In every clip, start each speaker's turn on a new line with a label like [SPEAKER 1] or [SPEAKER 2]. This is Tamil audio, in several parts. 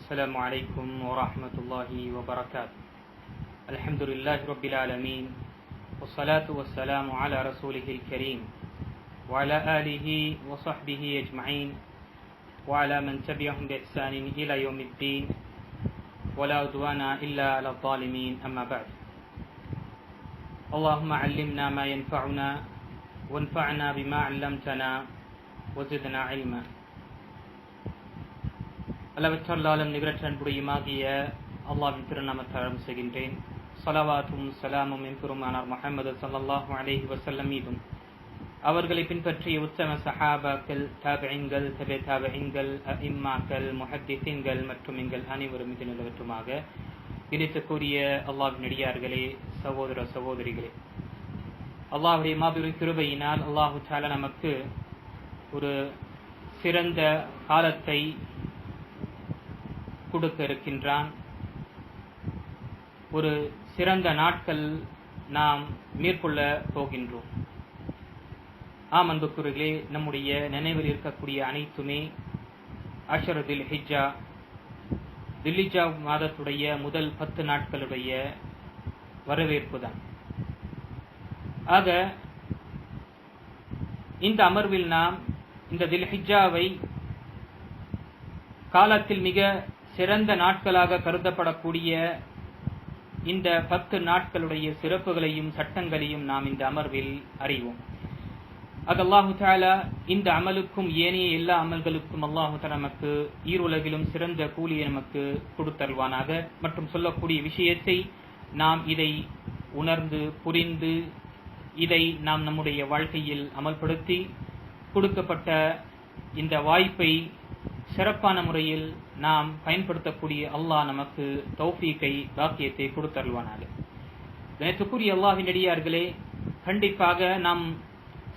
[SPEAKER 1] السلام عليكم ورحمة الله وبركاته. الحمد لله رب العالمين والصلاة والسلام على رسوله الكريم وعلى آله وصحبه أجمعين وعلى من تبعهم بإحسان إلى يوم الدين ولا عدوان إلا على الظالمين. أما بعد، اللهم علمنا ما ينفعنا وانفعنا بما علمتنا وزدنا علما. அளவற்றல்லாலும் நிகரற்ற அன்புடையுமாகிய அல்லாஹ்வின் திருநாமத்தால் செய்கின்றேன். ஸலவாத்தும் ஸலாமும் எம்பெருமானார் முஹம்மது ஸல்லல்லாஹு அலைஹி வஸல்லம் மீதும் அவர்களை பின்பற்றிய உத்தம சஹாபாக்கள், தாபிஈன்கள், தபே தாபிஈன்கள், அஇம்மாக்கள், முஹத்திஸீன்கள் மற்றும் எங்கள் அனைவரும் மீது நிலவற்றுமாக. இருக்கக்கூடிய அல்லாஹ்வின் நடிகார்களே, சகோதர சகோதரிகளே, அல்லாஹ்வுடைய மாபெரும் கிருபையினால் அல்லாஹு தஆலா நமக்கு ஒரு சிறந்த காலத்தை கொடுக்க இருக்கின்றான். ஒரு சிறந்த நாட்கள் நாம் மேற்கொள்ள போகின்றோம். அன்புக்குரியவர்களே, நம்முடைய நினைவில் இருக்கக்கூடிய அனைத்துமே அஷர் தில் ஹிஜ்ஜா, தில்ஹிஜ்ஜா மாதத்துடைய முதல் 10 நாட்களுடைய வரவேற்பு தான். ஆக இந்த அமர்வில் நாம் இந்த தில்ஹிஜ்ஜாவை காலத்தில் மிக சிறந்த நாட்களாக கருதப்படக்கூடிய இந்த 10 நாட்களுடைய சிறப்புகளையும் சட்டங்களையும் நாம் இந்த அமர்வில் அறிவோம். அல்லாஹு தஆலா இந்த அமலுக்கும் ஏனைய எல்லா அமல்களுக்கும் அல்லாஹு தஆலா நமக்கு ஈருலகிலும் சிறந்த கூலியை நமக்கு கொடுத்தருவானாக. மற்றும் சொல்லக்கூடிய விஷயத்தை நாம் இதை உணர்ந்து புரிந்து இதை நாம் நம்முடைய வாழ்க்கையில் அமல்படுத்தி கொடுக்கப்பட்ட இந்த வாய்ப்பை சிறப்பான முறையில் நாம் பயன்படுத்தக்கூடிய அல்லாஹ் நமக்கு தௌஃபீக்கை, பாக்கியத்தை கொடுத்தருள்வானாக. கணித்துக்குரிய அல்லாஹ்வின் அடியார்களே, கண்டிப்பாக நாம்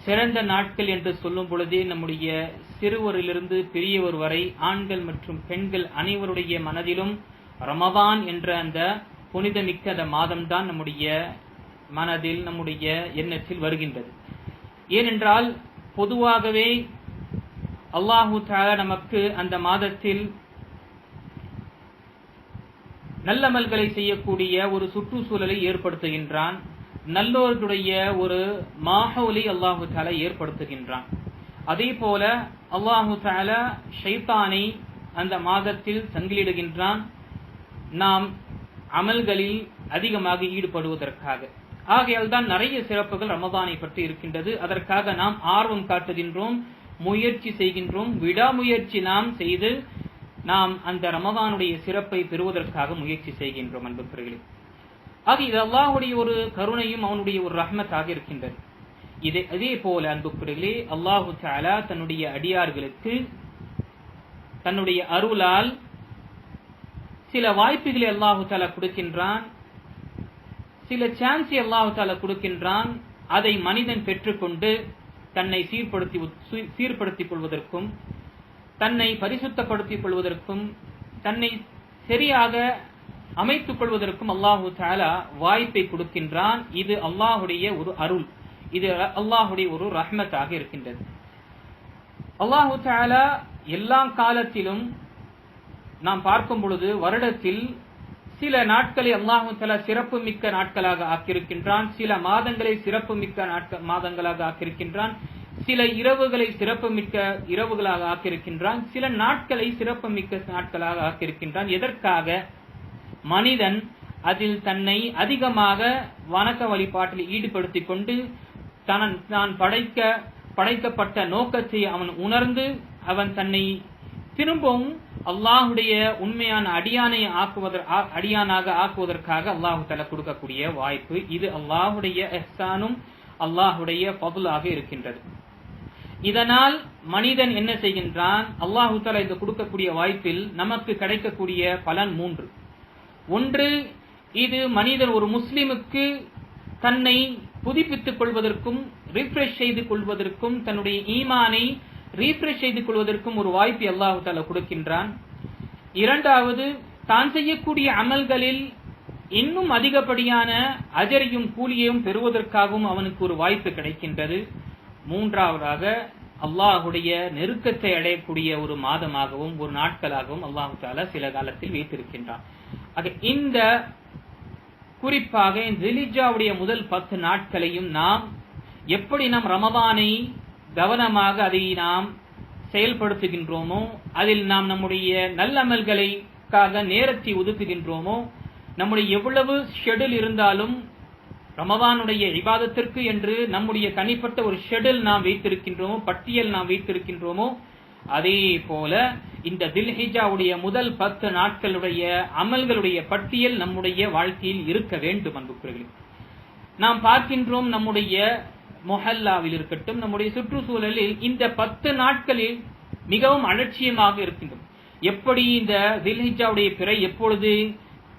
[SPEAKER 1] சிறந்த நாட்கள் என்று சொல்லும் பொழுதே நம்முடைய சிறுவரிலிருந்து பெரியவர் வரை ஆண்கள் மற்றும் பெண்கள் அனைவருடைய மனதிலும் ரமதான் என்ற அந்த புனிதமிக்க அந்த மாதம்தான் நம்முடைய மனதில், நம்முடைய எண்ணத்தில் வருகின்றது. ஏனென்றால் பொதுவாகவே அல்லாஹு தஆலா நமக்கு அந்த மாதத்தில் நல்லமல்களை செய்யக்கூடிய ஒரு சுற்றுச்சூழலை ஏற்படுத்துகின்றான். நல்லோர்களுடைய ஒரு மாஹௌலை அல்லாஹு தஆலா ஏற்படுத்துகின்றான். அதே போல அல்லாஹு தஆலா ஷைத்தானை அந்த மாதத்தில் சங்கிலிடுகின்றான், நாம் அமல்களில் அதிகமாக ஈடுபடுவதற்காக. ஆகையால் தான் நிறைய சிறப்புகள் ரமதானை பற்றி இருக்கின்றது. அதற்காக நாம் ஆர்வம் காட்டுகின்றோம், முயற்சி செய்கின்றோம், விடாமுயற்சி நாம் செய்து நாம் அந்த ரமதானுடைய சிறப்பை பெறுவதற்காக முயற்சி செய்கின்றோம். அன்புக்குரியவர்களே, ஆக இது அல்லாஹ்வுடைய ஒரு கருணையும் அவனுடைய ஒரு ரஹ்மத்தாக இருக்கின்றது. இதே போல அன்புக்குரியவர்களே, அல்லாஹு தஆலா தன்னுடைய அடியார்களுக்கு தன்னுடைய அருளால் சில வாய்ப்புகளை அல்லாஹு தஆலா கொடுக்கின்றான், சில சான்ஸை அல்லாஹு தஆலா கொடுக்கின்றான். அதை மனிதன் பெற்றுக்கொண்டு தன்னை சீர்படுத்திக் கொள்வதற்கும், தன்னை பரிசுத்தப்படுத்திக் கொள்வதற்கும், தன்னை சரியாக அமைத்துக் கொள்வதற்கும் அல்லாஹு தஆலா வாய்ப்பை கொடுக்கின்றான். இது அல்லாஹுடைய ஒரு அருள், இது அல்லாஹுடைய ஒரு ரஹ்மத்தாக இருக்கின்றது. அல்லாஹு தஆலா எல்லா காலத்திலும் நாம் பார்க்கும் பொழுது வருடத்தில் சில நாட்களை அல்லாஹு தஆலா சிறப்பு மிக்க நாட்களாக ஆக்கியிருக்கின்றான், சில மாதங்களை சிறப்பு மிக்க மாதங்களாக ஆக்கியிருக்கின்றான், சில இரவுகளை சிறப்பு மிக்க இரவுகளாக ஆக்கியிருக்கின்றான், சில நாட்களை சிறப்பு மிக்க நாட்களாக ஆக்கியிருக்கின்றான். எதற்காக? மனிதன் அதில் தன்னை அதிகமாக வணக்க வழிபாட்டில் ஈடுபடுத்திக் கொண்டு தான் படைக்கப்பட்ட நோக்கத்தை அவன் உணர்ந்து அவன் தன்னை திரும்பவும் அல்லாஹுடைய உண்மையான அடியானாக ஆக்குவதற்காக அல்லாஹு தஆலா கொடுக்கக்கூடிய வாய்ப்பு. இது அல்லாஹுடைய இஹ்சானும் அல்லாஹுடைய ஃபضலாக இருக்கின்றது. இதனால் மனிதன் என்ன செய்கின்றான்? அல்லாஹு தஆலா இந்த கொடுக்கக்கூடிய வாய்ப்பில் நமக்கு கிடைக்கக்கூடிய பலன் 3. ஒன்று, இது மனிதன் ஒரு முஸ்லிமுக்கு தன்னை புதுப்பித்துக் கொள்வதற்கும், ரீஃப்ரெஷ் செய்து கொள்வதற்கும், தன்னுடைய ஈமானை ரீஃப்ரெஷ் செய்து கொள்வதற்கும் ஒரு வாய்ப்பை அல்லாஹு தஆலா கொடுக்கின்றான். இரண்டாவது, தான் செய்யக்கூடிய அமல்களில் இன்னும் அதிகப்படியான அஜரையும் கூலியையும் பெறுவதற்காகவும் அவனுக்கு ஒரு வாய்ப்பு கிடைக்கின்றது. மூன்றாவதாக அல்லாஹுடைய நெருக்கத்தை அடையக்கூடிய ஒரு மாதமாகவும் ஒரு நாட்களாகவும் அல்லாஹு தஆலா சில காலத்தில் வைத்திருக்கின்றான். ஆக இந்த குறிப்பாக தில்ஹிஜ்ஜாவுடைய முதல் 10 நாட்களையும் நாம் எப்படி நாம் ரமதானை கவனமாக அதை நாம் செயல்படுத்துகின்றோமோ, அதில் நாம் நம்முடைய நல்லமல்களுக்காக நேரத்தை ஒதுக்குகின்றோமோ, நம்முடைய எவ்வளவு ஷெட்யூல் இருந்தாலும் ரமதானுடைய இபாதத்திற்கு என்று நம்முடைய தனிப்பட்ட ஒரு ஷெட்யூல் நாம் வைத்திருக்கின்றோமோ, பட்டியல் நாம் வைத்திருக்கின்றோமோ, அதே போல இந்த தில்ஹிஜ்ஜாவுடைய முதல் 10 நாட்களுடைய அமல்களுடைய பட்டியல் நம்முடைய வாழ்க்கையில் இருக்க வேண்டும். அன்புக்குரியவர்களே, நாம் பார்க்கின்றோம் நம்முடைய மொஹல்லாவில் இருக்கட்டும், நம்முடைய சுற்றுச்சூழலில் இந்த 10 நாட்களில் மிகவும் அலட்சியமாக இருக்கின்றோம். எப்படி இந்த தில்ஹிஜ்ஜாவுடைய பிறை எப்பொழுது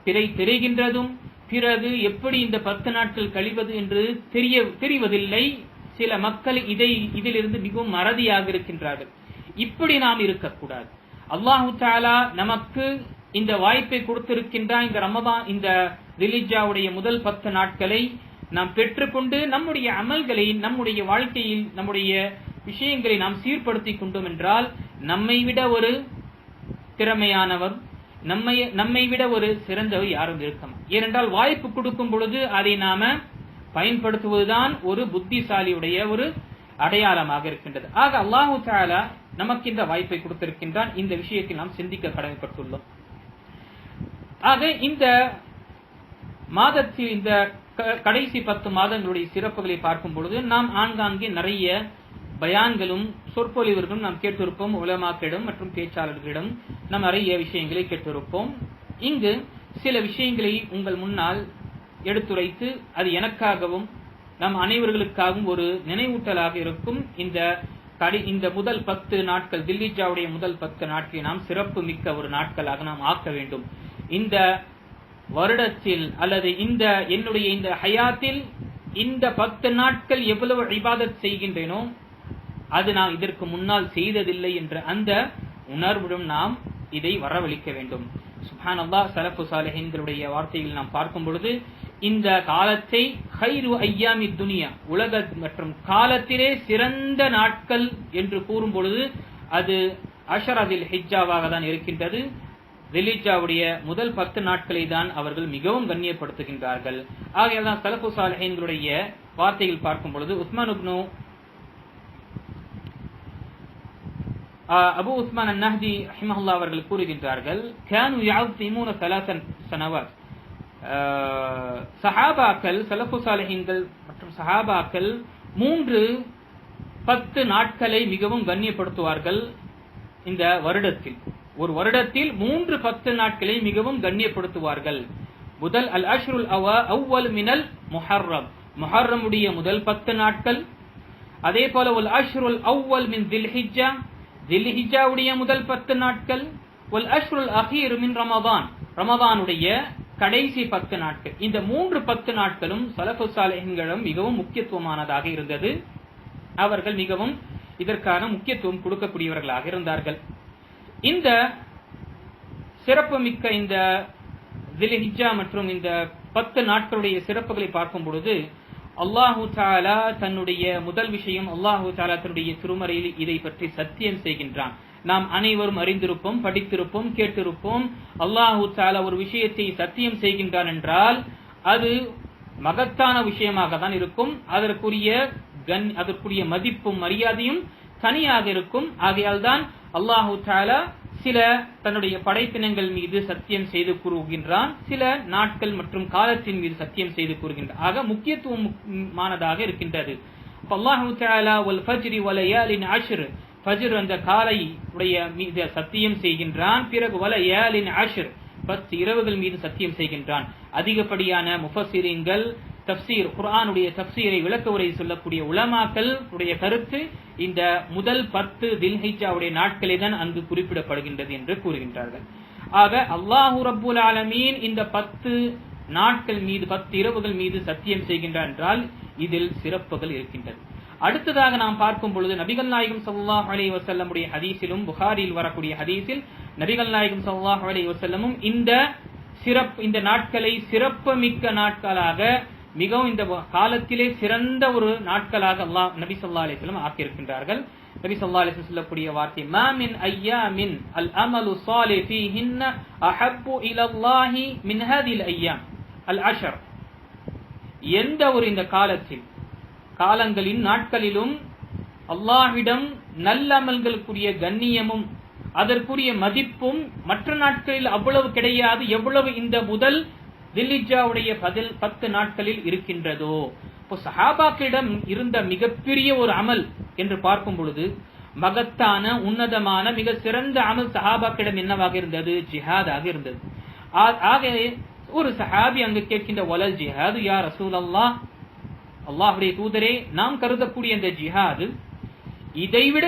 [SPEAKER 1] பிறை தெரிகின்றதும் பிறகு எப்படி இந்த 10 நாட்கள் கழிவது என்று தெரிவதில்லை. சில மக்கள் இதிலிருந்து மிகவும் மறதியாக இருக்கின்றார்கள். இப்படி நாம் இருக்கக்கூடாது. அல்லாஹு தஆலா நமக்கு இந்த வாய்ப்பை கொடுத்திருக்கின்றான். இந்த ரமதான், இந்த தில்ஹிஜ்ஜாவுடைய முதல் 10 நாட்களை நாம் பெற்றுக்கொண்டு நம்முடைய அமல்களை, நம்முடைய வாழ்க்கையில் நம்முடைய விஷயங்களை நாம் சீர்படுத்திக் கொண்டோம் என்றால் நம்மை விட ஒரு திறமையானவர், நம்மை விட ஒரு சிறந்தவர் யாரும் இருக்கும். ஏனென்றால் வாய்ப்பு கொடுக்கும் பொழுது அதை நாம பயன்படுத்துவதுதான் ஒரு புத்திசாலியுடைய ஒரு அடையாளமாக இருக்கின்றது. ஆக அல்லாஹு தஆலா நமக்கு இந்த வாய்ப்பை கொடுத்திருக்கின்றான். இந்த விஷயத்தில் நாம் சிந்திக்க கடமைப்பட்டுள்ளோம். ஆக இந்த மாதத்தில் இந்த கடைசி 10 மாதங்களுடைய சிறப்புகளை பார்க்கும் பொழுது நாம் ஆங்காங்கே நிறைய பயான்களும் சொற்பொழிவர்களும் நாம் கேட்டிருப்போம். உலமாக்களிடம் மற்றும் பேச்சாளர்களிடம் நாம் நிறைய விஷயங்களை கேட்டிருப்போம். இங்கு சில விஷயங்களை உங்கள் முன்னால் எடுத்துரைத்து அது எனக்காகவும் நம் அனைவர்களுக்காகவும் ஒரு நினைவூட்டலாக இருக்கும். இந்த முதல் 10 நாட்கள், தில்ஹிஜ்ஜாவுடைய முதல் 10 நாட்களை நாம் சிறப்பு மிக்க ஒரு நாட்களாக நாம் ஆக்க வேண்டும். இந்த வருடத்தில் அல்லது என்னுடைய இந்த ஹயாத்தில் இந்த 10 நாட்கள் எவ்வளவு இபாதத் செய்கின்றேனோ அது நான் இதற்கு முன்னால் செய்ததில்லை என்ற அந்த உணர்வுடன் நாம் இதை வரவழைக்க வேண்டும். சுப்ஹானல்லாஹ், ஸலஃபு ஸாலிஹீன்களுடைய வார்த்தையில் நாம் பார்க்கும் பொழுது இந்த காலத்தை கைரு ஐயாமி துனியா, உலக மற்றும் காலத்திலே சிறந்த நாட்கள் என்று கூறும் பொழுது அது அஷர தில்ஹிஜ்ஜாவாக தான் இருக்கின்றது. தில்ஹிஜ்ஜாவுடைய முதல் 10 நாட்களை தான் அவர்கள் மிகவும் கண்ணியப்படுத்துகின்றார்கள். ஆகையால் தான் ஸலஃபு ஸாலிஹீன்களுடைய வார்த்தையில் பார்க்கும் பொழுது அபு உஸ்மான் அன்-நஹ்தி ரஹிமஹுல்லாஹ் அவர்கள் கூறுகின்றார்கள், கானு யஅஸிமூன 3 சனவாத். சஹாபாக்கள், ஸலஃபு ஸாலிஹீன்கள் மற்றும் சஹாபாக்கள் 10 நாட்களை மிகவும் கண்ணியப்படுத்துவார்கள். இந்த வருடத்தில், ஒரு வருடத்தில் 10 நாட்களை மிகவும் கண்ணியப்படுத்துவார்கள். முதல் அல் அஷ்ருல் அவ்வல் மினல் முஹர்ரம், முஹர்ரமுடைய முதல் 10 நாட்கள். அதே போல வல் அஷ்ருல் அவ்வல் மின் தில்ஹிஜ்ஜா, தில்ஹிஜ்ஜாவுடைய முதல் 10 நாட்கள். வல் அஷ்ருல் அஹீர் மின் ரமதான், ரமதானுடைய கடைசி 10 நாட்கள். இந்த 10 நாட்களும் ஸலஃபு ஸாலிஹீன்களிடம் மிகவும் முக்கியத்துவமானதாக இருந்தது. அவர்கள் மிகவும் இதற்கான முக்கியத்துவம் கொடுக்கக்கூடியவர்களாக இருந்தார்கள். இந்த சிறப்புமிக்க இந்த தில்ஹிஜ்ஜா மற்றும் இந்த 10 நாட்களுடைய சிறப்புகளை பார்க்கும் பொழுது அல்லாஹு தஆலா தன்னுடைய முதல் விஷயம், அல்லாஹு தஆலா தன்னுடைய திருமறையில் இதை பற்றி சத்தியம் செய்கின்றான். நாம் அனைவரும் அறிந்திருப்போம், படித்திருப்போம், கேட்டிருப்போம். அல்லாஹு தஆலா ஒரு விஷயத்தை சத்தியம் செய்கின்றான் என்றால் அது மகத்தான விஷயமாக தான் இருக்கும். அதற்குரிய மதிப்பும் மரியாதையும் தனியாக இருக்கும். ஆகையால் தான் அல்லாஹு தஆலா சில தன்னுடைய படைப்பினங்கள் மீது சத்தியம் செய்து கூறுகின்றான், சில நாட்கள் மற்றும் காலத்தின் மீது சத்தியம் செய்து கூறுகின்றான். ஆக முக்கியத்துவமானதாக இருக்கின்றது. அல்லாஹு தஆலா வல் ஃபஜ்ரி வலயாலின் அஷ்ர், ஃபஜ்ர் அந்த காலை உடைய மீது சத்தியம் செய்கின்றான். பிறகு வலயாலின் அஷ்ர், 10 இரவுகள் மீது சத்தியம் செய்கின்றான். அதிகப்படியான முஃபஸ்ஸிரீன்கள் தஃப்சீர், குர்ஆனுடைய தஃப்சீரை விளக்க உரை சொல்லக்கூடிய உலமாக்கள் உடைய கருத்து இந்த முதல் 10 தில்ஹிஜ்ஜாவுடைய நாட்களே தான் அங்கு குறிப்பிடப்படுகின்றது என்று கூறுகின்றார்கள். ஆக அல்லாஹு ரப்புல் ஆலமீன் இந்த 10 நாட்கள் மீது 10 இரவுகள் மீது சத்தியம் செய்கின்றார் என்றால் இதில் சிறப்புகள் இருக்கின்றது. அடுத்ததாக நாம் பார்க்கும் பொழுது நபிகள் நாயகம் ஸல்லல்லாஹு அலைஹி வஸல்லம் உடைய ஹதீஸிலும், புகாரியில் வரக்கூடிய ஹதீஸில் நபிகள் நாயகம் ஸல்லல்லாஹு அலைஹி வஸல்லமும் இந்த நாட்களை சிறப்பு மிக்க நாட்களாக, மிகவும் இந்த காலத்திலே சிறந்த ஒரு நாட்களாக நபி ஸல்லல்லாஹு அலைஹி வஸல்லம் ஆக்கியிருக்கின்றார்கள். நபி ஸல்லல்லாஹு அலைஹி வஸல்லம் சொல்லக்கூடிய வார்த்தை, மா மின் அய்யாமின் அல் அமலு ஸாலிஹ் ஃபீஹின்ன அஹப்பு இலல்லாஹி மின் ஹாதில் அய்யாம் அல் அஷர். எந்த ஒரு இந்த காலங்களின் நாட்களிலும் அல்லாஹ்விடம் நல்ல அமல்களுக்குரிய கண்ணியமும் அதற்குரிய மதிப்பும் மற்ற நாட்களில் அவ்வளவு கிடையாது எவ்வளவு இந்த முதல் தில்ஹிஜ்ஜாவுடைய 10 நாட்களில் இருக்கின்றதோ. இப்போ சஹாபாக்களிடம் இருந்த மிகப்பெரிய ஒரு அமல் என்று பார்க்கும் பொழுது மகத்தான உன்னதமான மிக சிறந்த அமல் சஹாபாக்களிடம் என்னவாக இருந்தது? ஜிஹாதாக இருந்தது. ஆகவே ஒரு சஹாபி அங்கு கேட்கின்ற, வலல் ஜிஹாது யா ரசூலல்லாஹ், அல்லாஹ்வுடைய தூதரே, நாம் கருதக்கூடிய இந்த ஜிஹாது இதைவிட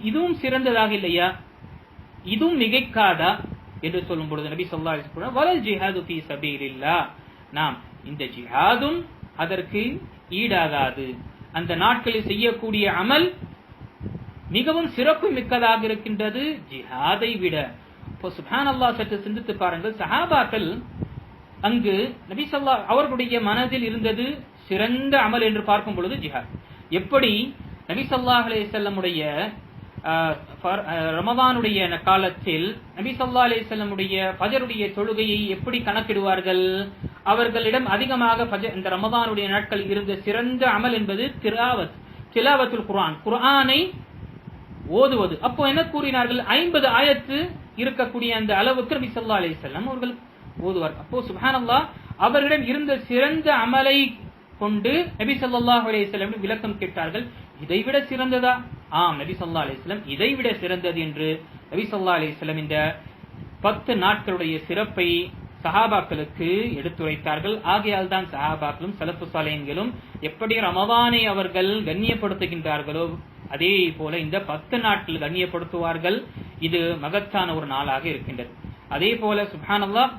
[SPEAKER 1] இதுவும் சிறந்ததாக இல்லையா, இதுவும் மிகைக்காதா என்று சொல்லும் பொழுது நபி ஸல்லல்லாஹு அலைஹி வஸல்லம், வலல் ஜிஹாது ஃபீ சபீலில்லாஹ், நாம் இந்த ஜிஹாதும் அதற்கு ஈடாகாது. அந்த நாட்களில் செய்யக்கூடிய அமல் மிகவும் சிறப்பு மிக்கதாக இருக்கின்றது ஜிஹாதை விட. இப்போ சுப்ஹானல்லாஹ், சற்று சிந்தித்து பாருங்கள். சஹாபாக்கள் அங்கு நபி ஸல்லல்லாஹு அவர்களுடைய மனதில் இருந்தது சிறந்த அமல் என்று பார்க்கும் பொழுது ஜிஹாத். எப்படி நபி ஸல்லல்லாஹு அலைஹி வஸல்லமுடைய ரமதானுடைய காலத்தில் நபி ஸல்லல்லாஹு அலைஹி வஸல்லமுடைய ஃபஜருடைய தொழுகையை எப்படி கணக்கிடுவார்கள்? அவர்களிடம் அதிகமாக இந்த ரமதானுடைய நாட்களில் இருந்த சிறந்த அமல் என்பது திலாவத்துல் குர்ஆன், குர்ஆனை ஓதுவது. அப்போ என்ன கூறினார்கள்? 50 ஆயத்து இருக்கக்கூடிய அந்த அளவுக்கு நபி ஸல்லல்லாஹு அலைஹி வஸல்லம் அவர்கள் ஓதுவார்கள். அப்போ சுப்ஹானல்லாஹ், அவர்களிடம் இருந்த சிறந்த அமலை கொண்டு நபி ஸல்லல்லாஹு அலைஹி வஸல்லம் விளக்கம் கேட்டார்கள். இதைவிட சிறந்ததா? ஆம், நபி ஸல்லல்லாஹு அலைஹி வஸல்லம் இதைவிட சிறந்தது என்று நபி ஸல்லல்லாஹு அலைஹி வஸல்லம் இந்த 10 நாட்களுடைய சிறப்பை சஹாபாக்களுக்கு எடுத்துரைத்தார்கள். ஆகையால் தான் சஹாபாக்களும் ஸலஃபு ஸாலிஹீன்களும் எப்படி ரமதானை அவர்கள் கண்ணியப்படுத்துகின்றார்களோ அதே போல இந்த 10 நாட்கள் கண்ணியப்படுத்துவார்கள். இது மகத்தான ஒரு நாளாக இருக்கின்றது. அதே போல சுப்ஹானல்லாஹ்,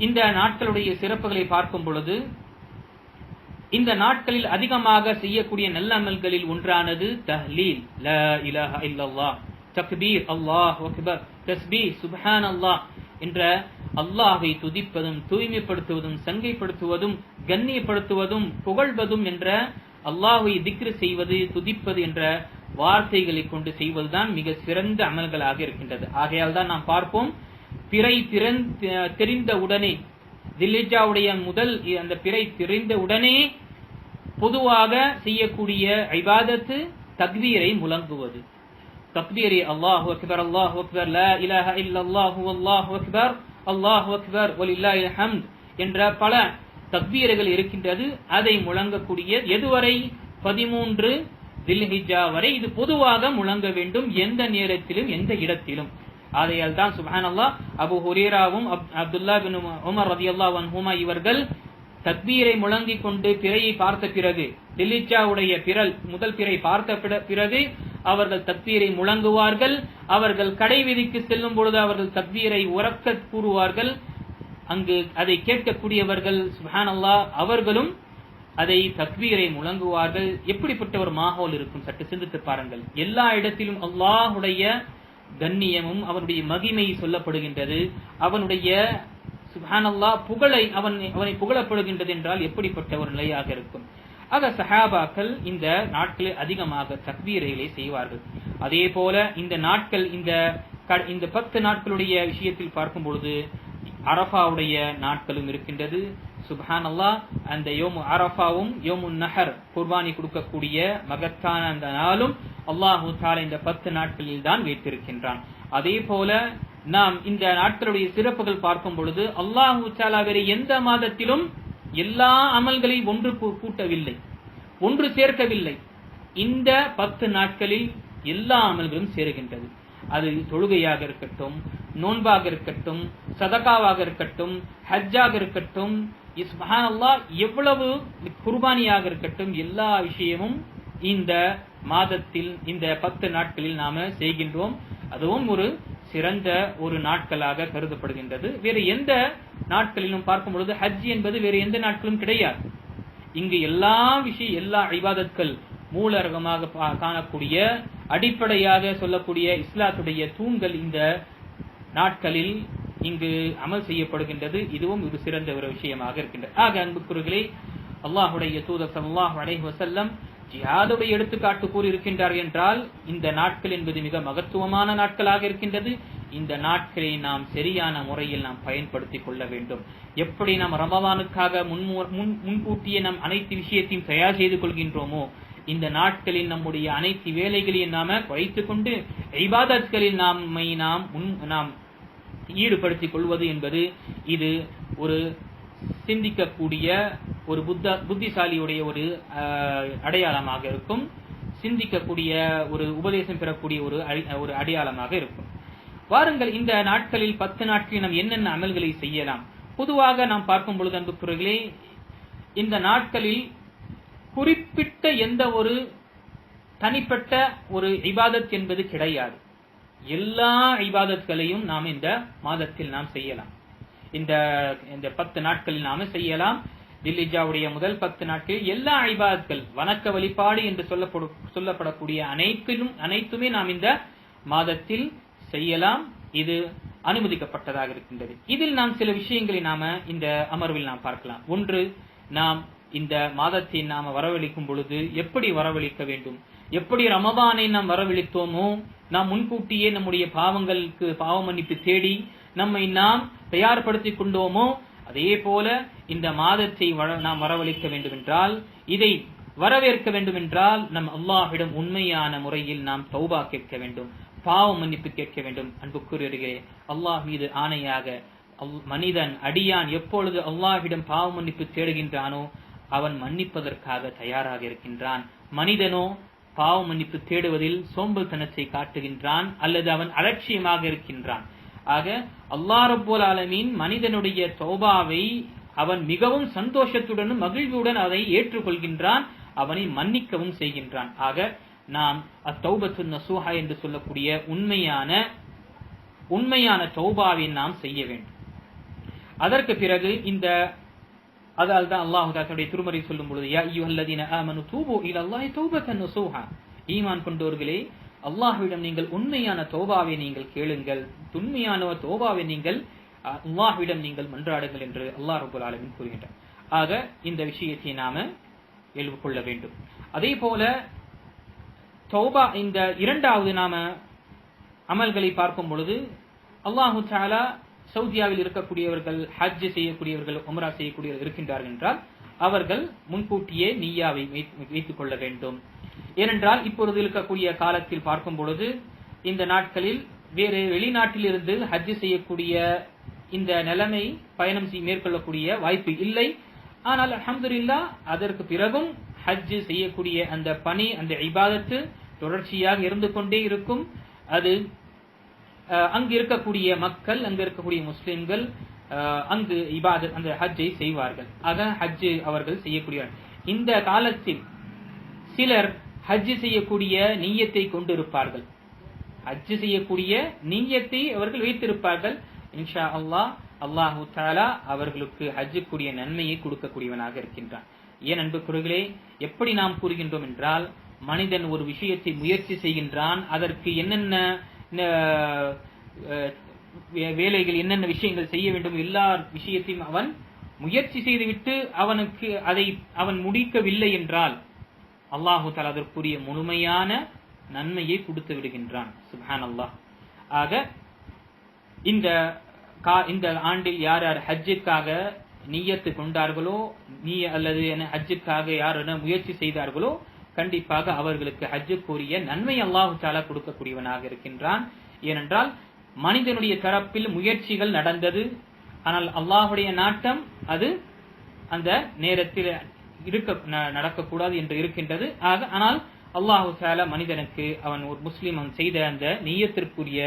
[SPEAKER 1] இந்த நாட்களுடைய சிறப்புகளை பார்க்கும் பொழுது இந்த நாட்களில் அதிகமாக செய்யக்கூடிய நல்ல அமல்களில் ஒன்றானது தஹ்லீல், லா இலாஹா இல்லல்லாஹ், தக்பீர், அல்லாஹு அக்பர், தஸ்பீஹ், சுப்ஹானல்லாஹ் என்ற அல்லாஹ்வை துதிப்பதும் தூய்மைப்படுத்துவதும் சங்கைப்படுத்துவதும் கண்ணியப்படுத்துவதும் புகழ்வதும் என்ற அல்லாஹ்வை திக்ர் செய்வது துதிப்பது என்ற வார்த்தைகளை கொண்டு செய்வதுதான் மிக சிறந்த அமல்களாக இருக்கின்றது. ஆகையால் தான் நாம் பார்ப்போம், பிறை தெரிந்த உடனே தில்ஹிஜ்ஜாவுடைய முதல் அந்த பிறை தெரிந்த உடனே பொதுவாக செய்யக்கூடிய இபாதத்து தக்பீரை முழங்குவது. தக்பீரை அல்லாஹு அக்பர், அல்லாஹு அக்பர், லா இலாஹா இல்லல்லாஹு அல்லாஹு அக்பர், அல்லாஹு அக்பர் வலில்லாஹில் ஹம்த் என்ற பல தக்பீர்கள் இருக்கின்றது. அதை முழங்கக்கூடிய எதுவரை? 13 தில்ஹிஜ்ஜா வரை இது பொதுவாக முழங்க வேண்டும், எந்த நேரத்திலும் எந்த இடத்திலும். ஆகையால் தான் சுப்ஹானல்லாஹ், அபூ ஹுரைராவும் அப்துல்லா பின் உமர் ரலியல்லாஹு அன்ஹுமா இவர்கள் தக்பீரை முழங்கிக் கொண்டு பிறையை பார்த்த பிறகு, தில்ஹிஜ்ஜாவுடைய முதல் பிறை பார்த்த பிறகு அவர்கள் தக்பீரை முழங்குவார்கள். அவர்கள் கடை வீதிக்கு செல்லும் பொழுது அவர்கள் தக்பீரை உரக்க கூறுவார்கள். அங்கு அதை கேட்கக்கூடியவர்கள் சுப்ஹானல்லாஹ் அவர்களும் அதை தக்பீரை முழங்குவார்கள். எப்படிப்பட்ட ஒரு மாஹோல் இருக்கும் சற்று சிந்தித்து பாருங்கள். எல்லா இடத்திலும் அல்லாஹ்வுடைய கண்ணியமும் அவனுடைய மகிமை சொல்லப்படுகின்றது, அவனுடைய சுப்ஹானல்லாஹ் புகழை அவனை புகழப்படுகின்றது என்றால் எப்படிப்பட்ட ஒரு நிலையாக இருக்கும். ஆக சஹாபாக்கள் இந்த நாட்களில் அதிகமாக தக்பீரைகளை செய்வார்கள். அதே போல இந்த நாட்கள் இந்த 10 நாட்களுடைய விஷயத்தில் பார்க்கும் பொழுது அரஃபாவுடைய நாட்களும் இருக்கின்றது. சுப்ஹானல்லாஹ், அந்த யோமு அரஃபாவும் யோமுன் நஹர் குர்பானி கொடுக்கக்கூடிய மகத்தான அந்த நாளும் அல்லாஹு தஆலா இந்த 10 நாட்களில் தான் வைத்திருக்கின்றான். அதே போல நாம் இந்த நாட்களுடைய சிறப்புகள் பார்க்கும் பொழுது அல்லாஹு தஆலா வேறு எந்த மாதத்திலும் எல்லா அமல்களையும் ஒன்று கூட்டவில்லை, ஒன்று சேர்க்கவில்லை. இந்த 10 நாட்களில் எல்லா அமல்களும் சேருகின்றது. அது தொழுகையாக இருக்கட்டும், நோன்பாக இருக்கட்டும், சதகாவாக இருக்கட்டும், ஹஜ்ஜாக இருக்கட்டும், சுப்ஹானல்லாஹ் எவ்வளவு குர்பானியாக இருக்கட்டும், எல்லா விஷயமும் இந்த மாதத்தில் இந்த 10 நாட்களில் நாம செய்கின்றோம். அதுவும் ஒரு சிறந்த ஒரு நாட்களாக கருதப்படுகின்றது. வேறு எந்த நாட்களிலும் பார்க்கும் பொழுது ஹஜ் என்பது வேறு எந்த நாட்களும் கிடையாது. இங்கு எல்லா இபாதத்கள் மூலரகமாக காணக்கூடிய அடிப்படையாக சொல்லக்கூடிய இஸ்லாத்துடைய தூண்கள் இந்த நாட்களில் இங்கு அமல் செய்யப்படுகின்றது. இதுவும் ஒரு சிறந்த ஒரு விஷயமாக இருக்கின்றது. ஆக அன்புக்குரியவர்களே, அல்லாஹ்வுடைய தூதர் ஸல்லல்லாஹு அலைஹி வஸல்லம் ஜிஹாதுடைய எடுத்துக்காட்டு கூறியிருக்கின்றார் என்றால் இந்த நாட்கள் என்பது மிக மகத்துவமான நாட்களாக இருக்கின்றது. இந்த நாட்களை நாம் சரியான முறையில் நாம் பயன்படுத்திக் கொள்ள வேண்டும். எப்படி நாம் ரமலானுக்காக முன்கூட்டியே நாம் அனைத்து விஷயத்தையும் தயார் செய்து கொள்கின்றோமோ, இந்த நாட்களில் நம்முடைய அனைத்து வேலைகளையும் நாம குறைத்துக் கொண்டு இபாதத்களில் நாம் ஈடுபடுத்திக் கொள்வது என்பது இது ஒரு சிந்திக்கக்கூடிய ஒரு புத்திசாலியுடைய ஒரு அடையாளமாக இருக்கும். சிந்திக்கக்கூடிய ஒரு உபதேசம் பெறக்கூடிய ஒரு அடையாளமாக இருக்கும். வாருங்கள், இந்த நாட்களில் 10 நாட்களில் நாம் என்னென்ன அமல்களை செய்யலாம். பொதுவாக நாம் பார்க்கும் பொழுது அன்புக்குரியவர்களே, இந்த நாட்களில் குறிப்பிட்ட எந்த ஒரு தனிப்பட்ட ஒரு இபாதத் என்பது கிடையாது. எல்லா இபாதத்களையும் நாம் இந்த மாதத்தில் நாம் செய்யலாம். இந்த 10 நாட்களில் நாம செய்யலாம். தில்ஹிஜ்ஜாவுடைய முதல் 10 நாட்களில் எல்லா இபாதத்கள், வணக்க வழிபாடு என்று சொல்லப்படக்கூடிய அனைத்துமே நாம் இந்த மாதத்தில் செய்யலாம். இது அனுமதிக்கப்பட்டதாக இருக்கின்றது. இதில் நாம் சில விஷயங்களை நாம இந்த அமர்வில் நாம் பார்க்கலாம். ஒன்று, நாம் இந்த மாதத்தை நாம வரவழைக்கும் பொழுது எப்படி வரவழைக்க வேண்டும். எப்படி ரமதானை நாம் வரவழைத்தோமோ, நாம் முன்கூட்டியே நம்முடைய பாவங்களுக்கு பாவ மன்னிப்பு தேடி நம்மை நாம் தயார்படுத்திக் கொண்டோமோ, அதே போல இந்த மாதத்தை நாம் வரவழைக்க வேண்டும் என்றால், இதை வரவேற்க வேண்டும் என்றால் நம் அல்லாஹ்விடம் உண்மையான முறையில் நாம் தௌபா கேட்க வேண்டும், பாவ மன்னிப்பு கேட்க வேண்டும். அன்புக்குரியவர்களே, அல்லாஹ் மீது ஆணையாக, மனிதன் அடியான் எப்பொழுது அல்லாஹ்விடம் பாவ மன்னிப்பு தேடுகின்றானோ அவன் மன்னிப்பதற்காக தயாராக இருக்கின்றான். மனிதனோ பாவ மன்னிப்பு தேடுவதில் சோம்பல்தனத்தை காட்டுகின்றான் அல்லது அவன் அலட்சியமாக இருக்கின்றான். ஆக அல்லாஹ் ரப்பல் ஆலமீன் மனிதனுடைய தௌபாவை அவன் மிகவும் சந்தோஷத்துடனும் மகிழ்வுடன் அதை ஏற்றுக்கொள்கின்றான், அவனை மன்னிக்கவும் செய்கின்றான். ஆக நாம் அத்தௌபத்துன் நசூஹா என்று சொல்லக்கூடிய உண்மையான தௌபாவை நாம் செய்ய வேண்டும். அதற்கு பிறகு அதால் தான் அல்லாஹ் தன்னுடைய திருமறை சொல்லும் பொழுது, யா அய்யுஹல்லதீன ஆமனு தூபு இலல்லாஹி தௌபத்தன் நசூஹா, ஈமான் கொண்டோர்களே, அல்லாஹ்விடம் நீங்கள் உண்மையான தௌபாவை நீங்கள் கேளுங்கள், உண்மையான தௌபாவை நீங்கள் அல்லாஹ்விடம் நீங்கள் மன்றாடுங்கள் என்று அல்லாஹ் ரப்பல் ஆலமீன் கூறுகின்றார். ஆக இந்த விஷயத்தை நாம கொள்ள வேண்டும். அதே போல தௌபா, இந்த இரண்டாவது நாம அமல்களை பார்க்கும் பொழுது, அல்லாஹு தஆலா சவுதியாவில் இருக்கக்கூடியவர்கள், ஹஜ் செய்யக்கூடியவர்கள், உம்ரா செய்யக்கூடியவர்கள் இருக்கின்றார்கள் என்றால் அவர்கள் முன்கூட்டியே நிய்யாவை வைத்துக் கொள்ள வேண்டும். ஏனென்றால் இப்பொழுது இருக்கக்கூடிய காலத்தில் பார்க்கும் பொழுது இந்த நாட்களில் வேறு வெளிநாட்டிலிருந்து ஹஜ் செய்யக்கூடிய இந்த நிலைமை பயணம் மேற்கொள்ளக்கூடிய வாய்ப்பு இல்லை. ஆனால் அல்ஹம்துலில்லாஹ் அதற்கு பிறகும் ஹஜ் செய்யக்கூடிய அந்த பணி, அந்த இபாதத்து தொடர்ச்சியாக இருந்து கொண்டே இருக்கும். அது அங்கு இருக்கக்கூடிய மக்கள், அங்கு இருக்கக்கூடிய முஸ்லிம்கள் அங்கு இபாதத், அந்த ஹஜ்ஜை செய்வார்கள். ஆக ஹஜ் அவர்கள் செய்யக்கூடியவர்கள். இந்த காலத்தில் சிலர் ஹஜ் செய்யக்கூடிய நீயத்தை கொண்டிருப்பார்கள், ஹஜ் செய்யக்கூடிய நீயத்தை அவர்கள் வைத்திருப்பார்கள். இன்ஷா அல்லாஹ் அல்லாஹு தஆலா அவர்களுக்கு ஹஜ்ஜுக்குரிய நன்மையை கொடுக்கக்கூடியவனாக இருக்கின்றான். ஏன் அன்புக்குரியவர்களே, எப்படி நாம் கூறுகின்றோம் என்றால், மனிதன் ஒரு விஷயத்தை முயற்சி செய்கின்றான், அதற்கு என்னென்ன வேலைகள், என்னென்ன விஷயங்கள் செய்ய வேண்டும், எல்லா விஷயத்தையும் அவன் முயற்சி செய்துவிட்டு அவன் முடிக்கவில்லை என்றால் அல்லாஹு தஆலா அதற்குரிய முழுமையான நன்மையை கொடுத்து விடுகின்றான். சுப்ஹானல்லாஹ். ஆக இந்த ஆண்டில் யார் யார் ஹஜ்ஜுக்காக நிய்யத்து கொண்டார்களோ, அல்லது ஹஜ்ஜுக்காக யார் முயற்சி செய்தார்களோ, கண்டிப்பாக அவர்களுக்கு ஹஜ்ஜுக்குரிய நன்மை அல்லாஹு தஆலா கொடுக்கக்கூடியவனாக இருக்கின்றான். ஏனென்றால் மனிதனுடைய தரப்பில் முயற்சிகள் நடந்தது, ஆனால் அல்லாஹுடைய நாட்டம் அது அந்த நேரத்தில் நடக்கக்கூடாது என்று இருக்கின்றது. ஆனால் அல்லாஹு தஆலா மனிதனுக்கு அவன் ஒரு முஸ்லிம் செய்த அந்த நிய்யத்திற்குரிய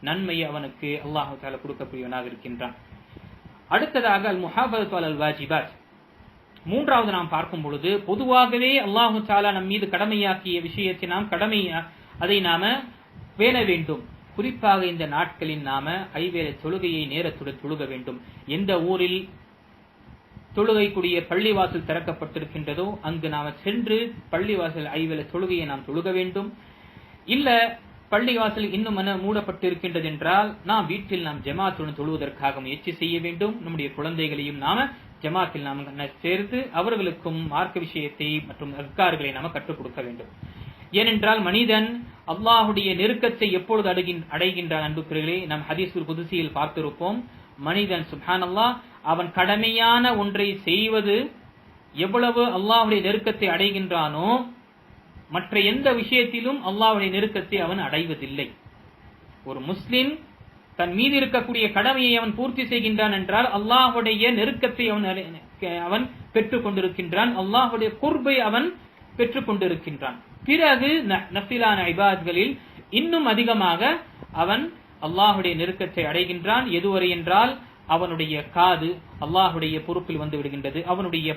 [SPEAKER 1] நன்மையை அவனுக்கு அல்லாஹு தஆலா கொடுக்கக்கூடியவனாக இருக்கின்றான். அடுத்ததாக அல் முஹாஃபதத்து அலல் வாஜிபாத், மூன்றாவது நாம் பார்க்கும் பொழுது, பொதுவாகவே அல்லாஹு தஆலா நம் மீது கடமையாக்கிய விஷயத்தை அதை நாம பேண வேண்டும். குறிப்பாக இந்த நாட்களில் நாம ஐவேளை தொழுகையை நேரத்துடன் தொழுக வேண்டும். எந்த ஊரில் தொழுகைக்குரிய பள்ளிவாசல் திறக்கப்பட்டிருக்கின்றதோ அங்கு நாம சென்று பள்ளிவாசல் ஐவேளை தொழுகையை நாம் தொழுக வேண்டும். இல்ல பள்ளிவாசல் இன்னும் மூடப்பட்டிருக்கின்றது என்றால் நாம் வீட்டில் நாம் ஜமாத்துடன் தொழுவதற்காக முயற்சி செய்ய வேண்டும். நம்முடைய குழந்தைகளையும் நாம ஜமாத்தில் நாம் சேர்த்து அவர்களுக்கும் மார்க்க விஷயத்தை மற்றும் அஸ்கார்களை நாம் கற்றுக் கொடுக்க வேண்டும். ஏனென்றால் மனிதன் அல்லாஹுடைய நெருக்கத்தை எப்பொழுது அடைகின்றான் அன்புக்குரியவர்களே, நாம் ஹதீஸுல் குதுசியில் பார்த்திருப்போம். மனிதன் சுப்ஹானல்லாஹ் அவன் கடமையான ஒன்றை செய்வது எவ்வளவு அல்லாஹுடைய நெருக்கத்தை அடைகின்றானோ மற்ற எந்த விஷயத்திலும் அல்லாஹுடைய நெருக்கத்தை அவன் அடைவதில்லை. ஒரு முஸ்லிம் தன் மீது இருக்கக்கூடிய கடமையை அவன் பூர்த்தி செய்கின்றான் என்றால் அல்லாஹுடைய நெருக்கத்தை அவன் பெற்றுக் கொண்டிருக்கின்றான், அல்லாஹுடைய குர்பை அவன் பெற்றுக் கொண்டிருக்கின்றான். பிறகு நஃபிலான இபாதத்களில் இன்னும் அதிகமாக அவன் அல்லாஹுடைய நெருக்கத்தை அடைகின்றான். எதுவரை என்றால் அவனுடைய காது அல்லாஹுடைய பொறுப்பில் வந்து விடுகின்றது, அவனுடைய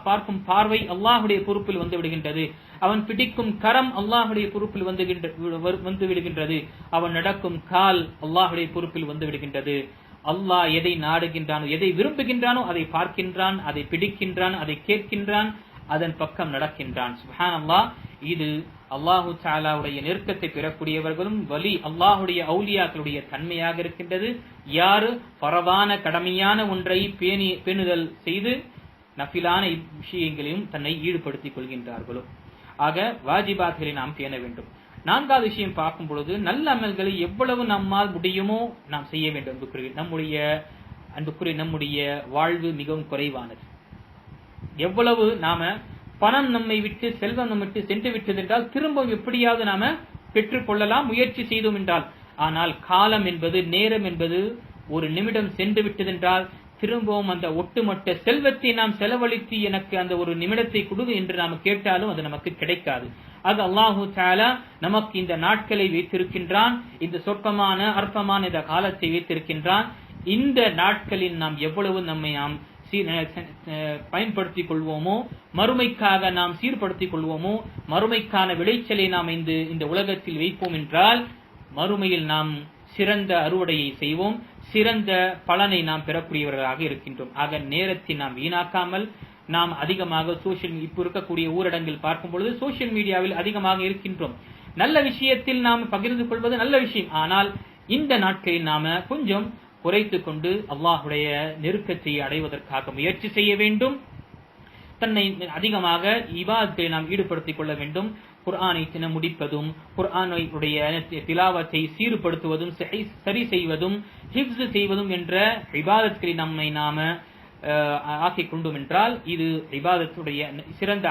[SPEAKER 1] பார்க்கும் பார்வை அல்லாஹுடைய பொறுப்பில் வந்து விடுகின்றது, அவன் பிடிக்கும் கரம் அல்லாஹுடைய பொறுப்பில் வந்து விடுகின்றது, அவன் நடக்கும் கால் அல்லாஹுடைய பொறுப்பில் வந்து விடுகின்றது. அல்லாஹ் எதை நாடுகின்றானோ எதை விரும்புகின்றானோ அதை பார்க்கின்றான், அதை பிடிக்கின்றான், அதை கேட்கின்றான், அதன் பக்கம் நடக்கின்றான். சுப்ஹானல்லாஹ், இது அல்லாஹு தஆலாவுடைய நெருக்கத்தை பெறக்கூடியவர்களும் வலி அல்லாஹுடைய அவுலியாக்களுடைய தன்மையாக இருக்கின்றது. யாரு பரவான கடமையான ஒன்றை பேணுதல் செய்து நஃபிலான விஷயங்களையும் தன்னை ஈடுபடுத்திக் கொள்கின்றார்களோ, ஆக வாஜிபாத்களை நாம் பேண வேண்டும். நான்காவது விஷயம் பார்க்கும் பொழுது நல்ல அமல்களை எவ்வளவு நம்மால் முடியுமோ நாம் செய்ய வேண்டும். நம்முடைய வாழ்வு மிகவும் குறைவானது. எவ்வளவு நாம பணம் நம்மை விட்டு செல்வம் நம்மை விட்டு சென்று விட்டது என்றால் திரும்ப எப்படியாவது நாம பெற்றுக் கொள்ளலாம் முயற்சி செய்தோம் என்றால், ஆனால் காலம் என்பது நேரம் என்பது ஒரு நிமிடம் சென்று விட்டது என்றால் திரும்பவும் அந்த ஒட்டுமொத்த செல்வத்தை நாம் செலவழித்து எனக்கு அந்த ஒரு நிமிடத்தை கொடு என்று நாம் கேட்டாலும் அது நமக்கு கிடைக்காது. அது அல்லாஹு தஆலா நமக்கு இந்த நாட்களை வைத்திருக்கின்றான், இந்த சொற்பமான அற்பமான இந்த காலத்தை வைத்திருக்கின்றான். இந்த நாட்களில் நாம் எவ்வளவு நம்மை நாம் பயன்படுத்திக் கொள்வோமோ, மறுமைக்காக நாம் சீர்படுத்திக் கொள்வோமோ, மறுமைக்கான விளைச்சலை நாம் இந்த உலகத்தில் வைப்போம் என்றால் மறுமையில் நாம் சிறந்த அறுவடையை செய்வோம், சிறந்த பலனை நாம் பெறக்கூடியவர்களாக இருக்கின்றோம். ஆக நேரத்தை நாம் வீணாக்காமல் நாம் அதிகமாக இப்ப இருக்கக்கூடிய ஊரடங்கில் பார்க்கும் பொழுது சோசியல் மீடியாவில் அதிகமாக இருக்கின்றோம். நல்ல விஷயத்தில் நாம் பகிர்ந்து கொள்வது நல்ல விஷயம், ஆனால் இந்த நாட்களில் நாம கொஞ்சம் குறைத்துக் கொண்டு அல்லாஹுடைய நெருக்கத்தை அடைவதற்காக முயற்சி செய்ய வேண்டும். தன்னை அதிகமாக இபாதத்தை நாம் ஈடுபடுத்திக் கொள்ள வேண்டும். குர்ஆனை முடிப்பதும், குர்ஆனுடைய திலாவத்தை சீர்படுத்துவதும், சரி செய்வதும், ஹிஃப்ஸ் செய்வதும் என்ற இபாதத்களை நம்மை நாம ஆக்கிக் கொண்டோம் என்றால் இது இபாதத்துடைய சிறந்த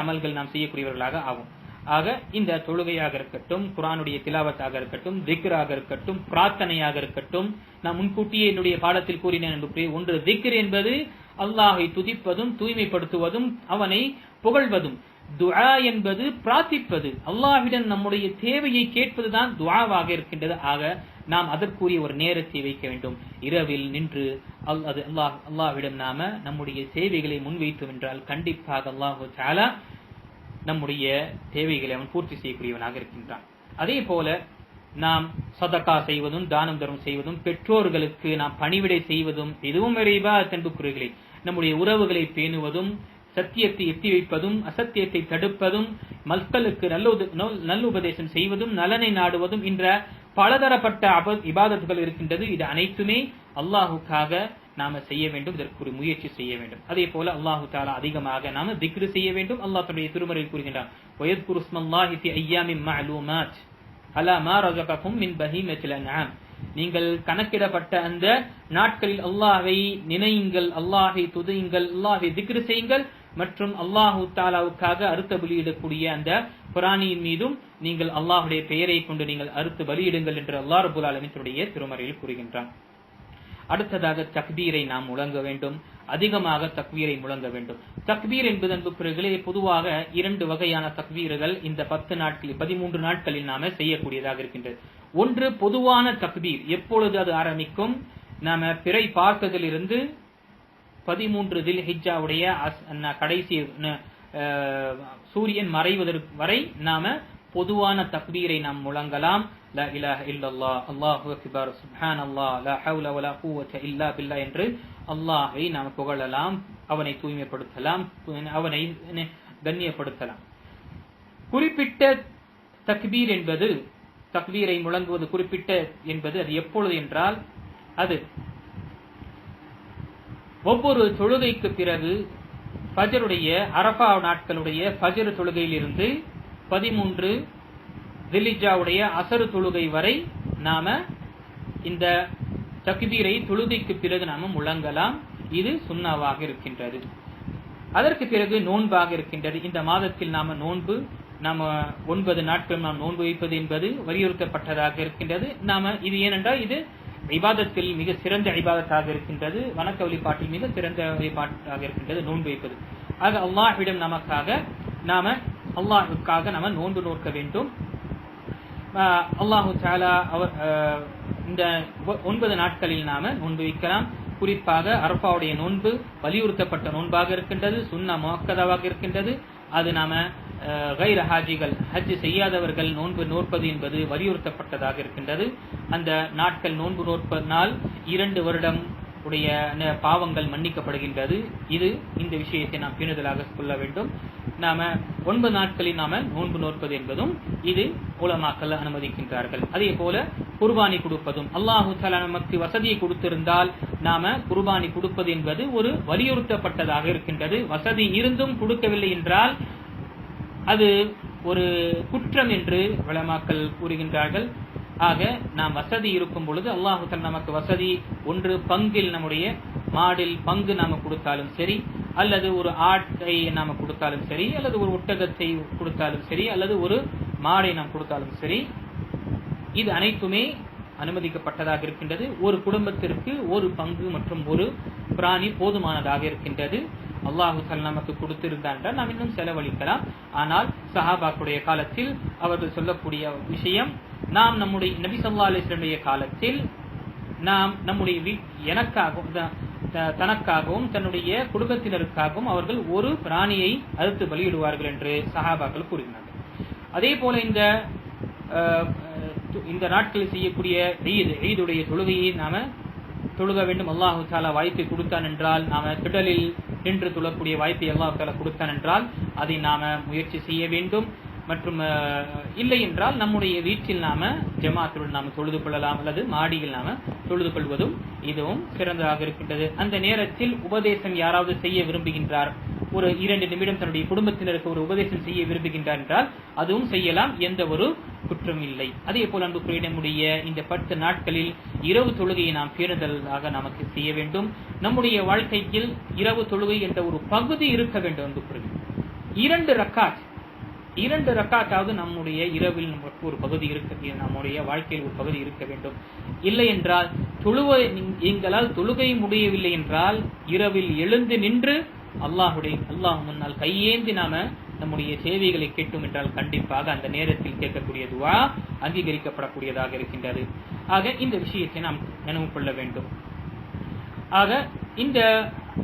[SPEAKER 1] அமல்கள் நாம் செய்யக்கூடியவர்களாக ஆகும். ஆக இந்த தொழுகையாக இருக்கட்டும், குர்ஆனுடைய திலாவத்தாக இருக்கட்டும், திக்ராக இருக்கட்டும், பிரார்த்தனையாக இருக்கட்டும், நான் முன்கூட்டியே என்னுடைய பாடத்தில் கூறினேன் என்று ஒன்று திக்ர் என்பது அல்லாஹை துதிப்பதும் தூய்மைப்படுத்துவதும் அவனை புகழ்வதும், துஆ என்பது பிரார்த்திப்பது, அல்லாஹ்விடம் நம்முடைய தேவையை கேட்பதுதான் துஆவாக இருக்கின்றது. ஆக நாம் அதற்குரிய ஒரு நேரத்தை வைக்க வேண்டும். இரவில் நின்று அல்லாஹ்விடம் நாம நம்முடைய சேவைகளை முன்வைத்தோம் என்றால் கண்டிப்பாக அல்லாஹு தஆலா நம்முடைய தேவைகளை அவன் பூர்த்தி செய்யக்கூடியவனாக இருக்கின்றான். அதே போல நாம் சதகா செய்வதும், தானம் தர்மம் செய்வதும், பெற்றோர்களுக்கு நாம் பணிவிடை செய்வதும் இதுவும் அன்புக்குரியவர்களே, நம்முடைய உறவுகளை பேணுவதும், சத்தியத்தை எத்தி வைப்பதும், அசத்தியத்தை தடுப்பதும், மக்களுக்கு நல்ல உபதேசம் செய்வதும், நலனை நாடுவதும் என்ற பலதரப்பட்ட இபாதத்துகள் இருக்கின்றது. இது அனைத்துமே அல்லாஹுக்காக நாம செய்ய வேண்டும், இதற்கு ஒரு முயற்சி செய்ய வேண்டும். அதே போல அல்லாஹு தஆலா அதிகமாக நாம திக்ர் செய்ய வேண்டும். அல்லாஹ் தன்னுடைய திருமறையில் கூறுகின்றான், வயத்குரு ஸ்மல்லாஹி ஃபீ அய்யாமின் மஅலூமாத் அலா மா ரஸககும் மின் பஹீமத்தில் அன்ஆம். நீங்கள் கணக்கிடப்பட்ட அந்த நாட்களில் அல்லாஹ்வை நினையுங்கள், அல்லாஹ்வை துதியுங்கள், அல்லாஹ்வை திக்ர் செய்யுங்கள் மற்றும் அல்லாஹு தஆலாவுக்காக அறுத்து பலியிடக்கூடிய அந்த குர்ஆனின் மீதும் நீங்கள் அல்லாஹ்வுடைய பெயரை கொண்டு நீங்கள் அறுத்து பலியிடுங்கள் என்று அல்லாஹ் ரப்பல் ஆலமீன் தன்னுடைய திருமறையில் கூறுகின்றான். அடுத்ததாக தக்பீரை நாம் முழங்க வேண்டும், அதிகமாக தக்பீரை முழங்க வேண்டும். தக்பீர் என்பது அன்புக்குரியவர்களே பொதுவாக 2 வகையான தக்பீர்கள் இந்த 13 நாட்களில் நாம செய்யக்கூடியதாக இருக்கின்றது. ஒன்று பொதுவான தக்பீர். எப்பொழுது அது ஆரம்பிக்கும்? நாம பிறை பார்த்ததிலிருந்து 13 தில்ஹிஜ்ஜாவுடைய கடைசி சூரியன் மறைவதற்கு வரை நாம பொதுவான தக்பீரை நாம் முழங்கலாம். லா இலாஹ இல்லல்லாஹ், அல்லாஹு அக்பர், சுப்ஹானல்லாஹ், லா ஹவ்ல வலா குவத்த இல்லா பில்லாஹ் என்று அல்லாஹை நாம் புகழலாம், அவனை தூய்மைப்படுத்தலாம், அவனை கண்ணியப்படுத்தலாம். குறிப்பிட்ட தக்பீர் என்பது, தக்பீரை முழங்குவது குறிப்பிட்ட என்பது அது எப்பொழுது என்றால் அது ஒவ்வொரு தொழுகைக்கு பிறகு ஃபஜ்ருடைய அரஃபா நாட்களுடைய ஃபஜ்ர் தொழுகையிலிருந்து 13 தில்ஹிஜ்ஜாவுடைய அசர் தொழுகை வரை நாம இந்த தக்பீரை தொழுகைக்கு பிறகு நாம முழங்கலாம். இது சுன்னாவாக இருக்கின்றது. அதற்கு பிறகு நோன்பாக இருக்கின்றது. இந்த மாதத்தில் நாம 9 நாட்கள் நாம் நோன்பு வைப்பது என்பது வலியுறுத்தப்பட்டதாக இருக்கின்றது. இது ஏனென்றால் இது இபாதத்தில் மிக சிறந்த இபாதத்தாக இருக்கின்றது. வணக்க வழிபாட்டில் மிக சிறந்த வழிபாட்டாக இருக்கின்றது நோன்பு வைப்பது. ஆக அல்லாஹ்விடம் அல்லாஹ்வுக்காக நாம நோன்பு நோக்க வேண்டும். அல்லாஹு தஆலா இந்த 9 நாட்களில் நாம நோன்பு வைக்கலாம். குறிப்பாக அரஃபாவுடைய நோன்பு வலியுறுத்தப்பட்ட நோன்பாக இருக்கின்றது, சுன்னா முஅக்கதாவாக இருக்கின்றது. அது நாம கைர ஹாஜிகள், ஹஜ் செய்யாதவர்கள் நோன்பு நோற்பது என்பது வலியுறுத்தப்பட்டதாக இருக்கின்றது. அந்த நாட்கள் நோன்பு நோற்பதனால் 2 வருடம் உடைய பாவங்கள் மன்னிக்கப்படுகின்றது. இந்த விஷயத்தை நாம் பேணுதலாக கொள்ள வேண்டும். நாம 9 நாட்களில் நாம நோன்பு நோற்பது என்பதும் இது உலமாக்கள் அனுமதிக்கின்றார்கள். அதே போல குர்பானி கொடுப்பதும், அல்லாஹு தஆலா நமக்கு வசதியை கொடுத்திருந்தால் நாம குர்பானி கொடுப்பது என்பது ஒரு வலியுறுத்தப்பட்டதாக இருக்கின்றது. வசதி இருந்தும் கொடுக்கவில்லை என்றால் அது ஒரு குற்றம் என்று உலமாக்கள் கூறுகின்றார்கள். ஆக நாம் வசதி இருக்கும் பொழுது அல்லாஹு தஆலா நமக்கு வசதி, ஒன்று பங்கில் நம்முடைய மாடில் பங்கு நாம கொடுத்தாலும் சரி, அல்லது ஒரு ஆட்டை நாம கொடுத்தாலும் சரி, அல்லது ஒரு ஒட்டகத்தை கொடுத்தாலும் சரி, அல்லது ஒரு மாடை நாம் கொடுத்தாலும் சரி, இது அனைத்துமே அனுமதிக்கப்பட்டதாக இருக்கின்றது. ஒரு குடும்பத்திற்கு ஒரு பங்கு மற்றும் ஒரு பிராணி போதுமானதாக இருக்கின்றது. அல்லாஹு தஆலா நமக்கு கொடுத்திருந்தால் நாம் இன்னும் செலவழிக்கலாம். ஆனால் சஹாபாக்களுடைய காலத்தில் அவர்கள் சொல்லக்கூடிய விஷயம், நாம் நம்முடைய நபி ஸல்லல்லாஹு அலைஹி வஸல்லம் காலத்தில் நாம் நம்முடைய எனக்காகவும் தனக்காகவும் தன்னுடைய குடும்பத்தினருக்காகவும் அவர்கள் ஒரு பிராணியை அறுத்து பலியிடுவார்கள் என்று சஹாபாக்கள் கூறினார்கள். அதே போல இந்த நாட்களில் செய்யக்கூடிய ஈதுடைய தொழுகையை நாம தொழுக வேண்டும். அல்லாஹு தஆலா வாய்ப்பை கொடுத்தான் என்றால், நாம திடலில் நின்று தொழக்கூடிய வாய்ப்பை அல்லாஹு தஆலா கொடுத்தான் என்றால் அதை நாம முயற்சி செய்ய வேண்டும். மற்றும் இல்லை என்றால் நம்முடைய வீட்டில் நாம ஜமாத்துடன் நாம தொழுது கொள்ளலாம், அல்லது மாடியில் நாம தொழுது கொள்வதும் இதுவும் சிறந்ததாக இருக்கின்றது. அந்த நேரத்தில் உபதேசம் யாராவது செய்ய விரும்புகின்றார், ஒரு 2 நிமிடம் தன்னுடைய குடும்பத்தினருக்கு ஒரு உபதேசம் செய்ய விரும்புகின்றார் என்றால் அதுவும் செய்யலாம், எந்த ஒரு குற்றம் இல்லை. அதே போல அன்புக்குரிய நம்முடைய இந்த 10 நாட்களில் இரவு தொழுகையை நாம் பேணுதலாக நமக்கு செய்ய வேண்டும். நம்முடைய வாழ்க்கையில் இரவு தொழுகை என்ற ஒரு பகுதி இருக்க வேண்டும். அன்புக்குரிய 2 ரக்காத்தாவது நம்முடைய இரவில் நமக்கு ஒரு பகுதி இருக்க, நம்முடைய வாழ்க்கையில் ஒரு பகுதி இருக்க வேண்டும். இல்லை என்றால் எங்களால் தொழுகை முடியவில்லை என்றால் இரவில் எழுந்து நின்று அல்லாஹ் முன்னால் கையேந்தி நாம நம்முடைய சேவைகளை கேட்டும் என்றால் கண்டிப்பாக அந்த நேரத்தில் கேட்கக்கூடிய துஆ அங்கீகரிக்கப்படக்கூடியதாக இருக்கின்றது. ஆக இந்த விஷயத்தை நாம் நினைவு கொள்ள வேண்டும். ஆக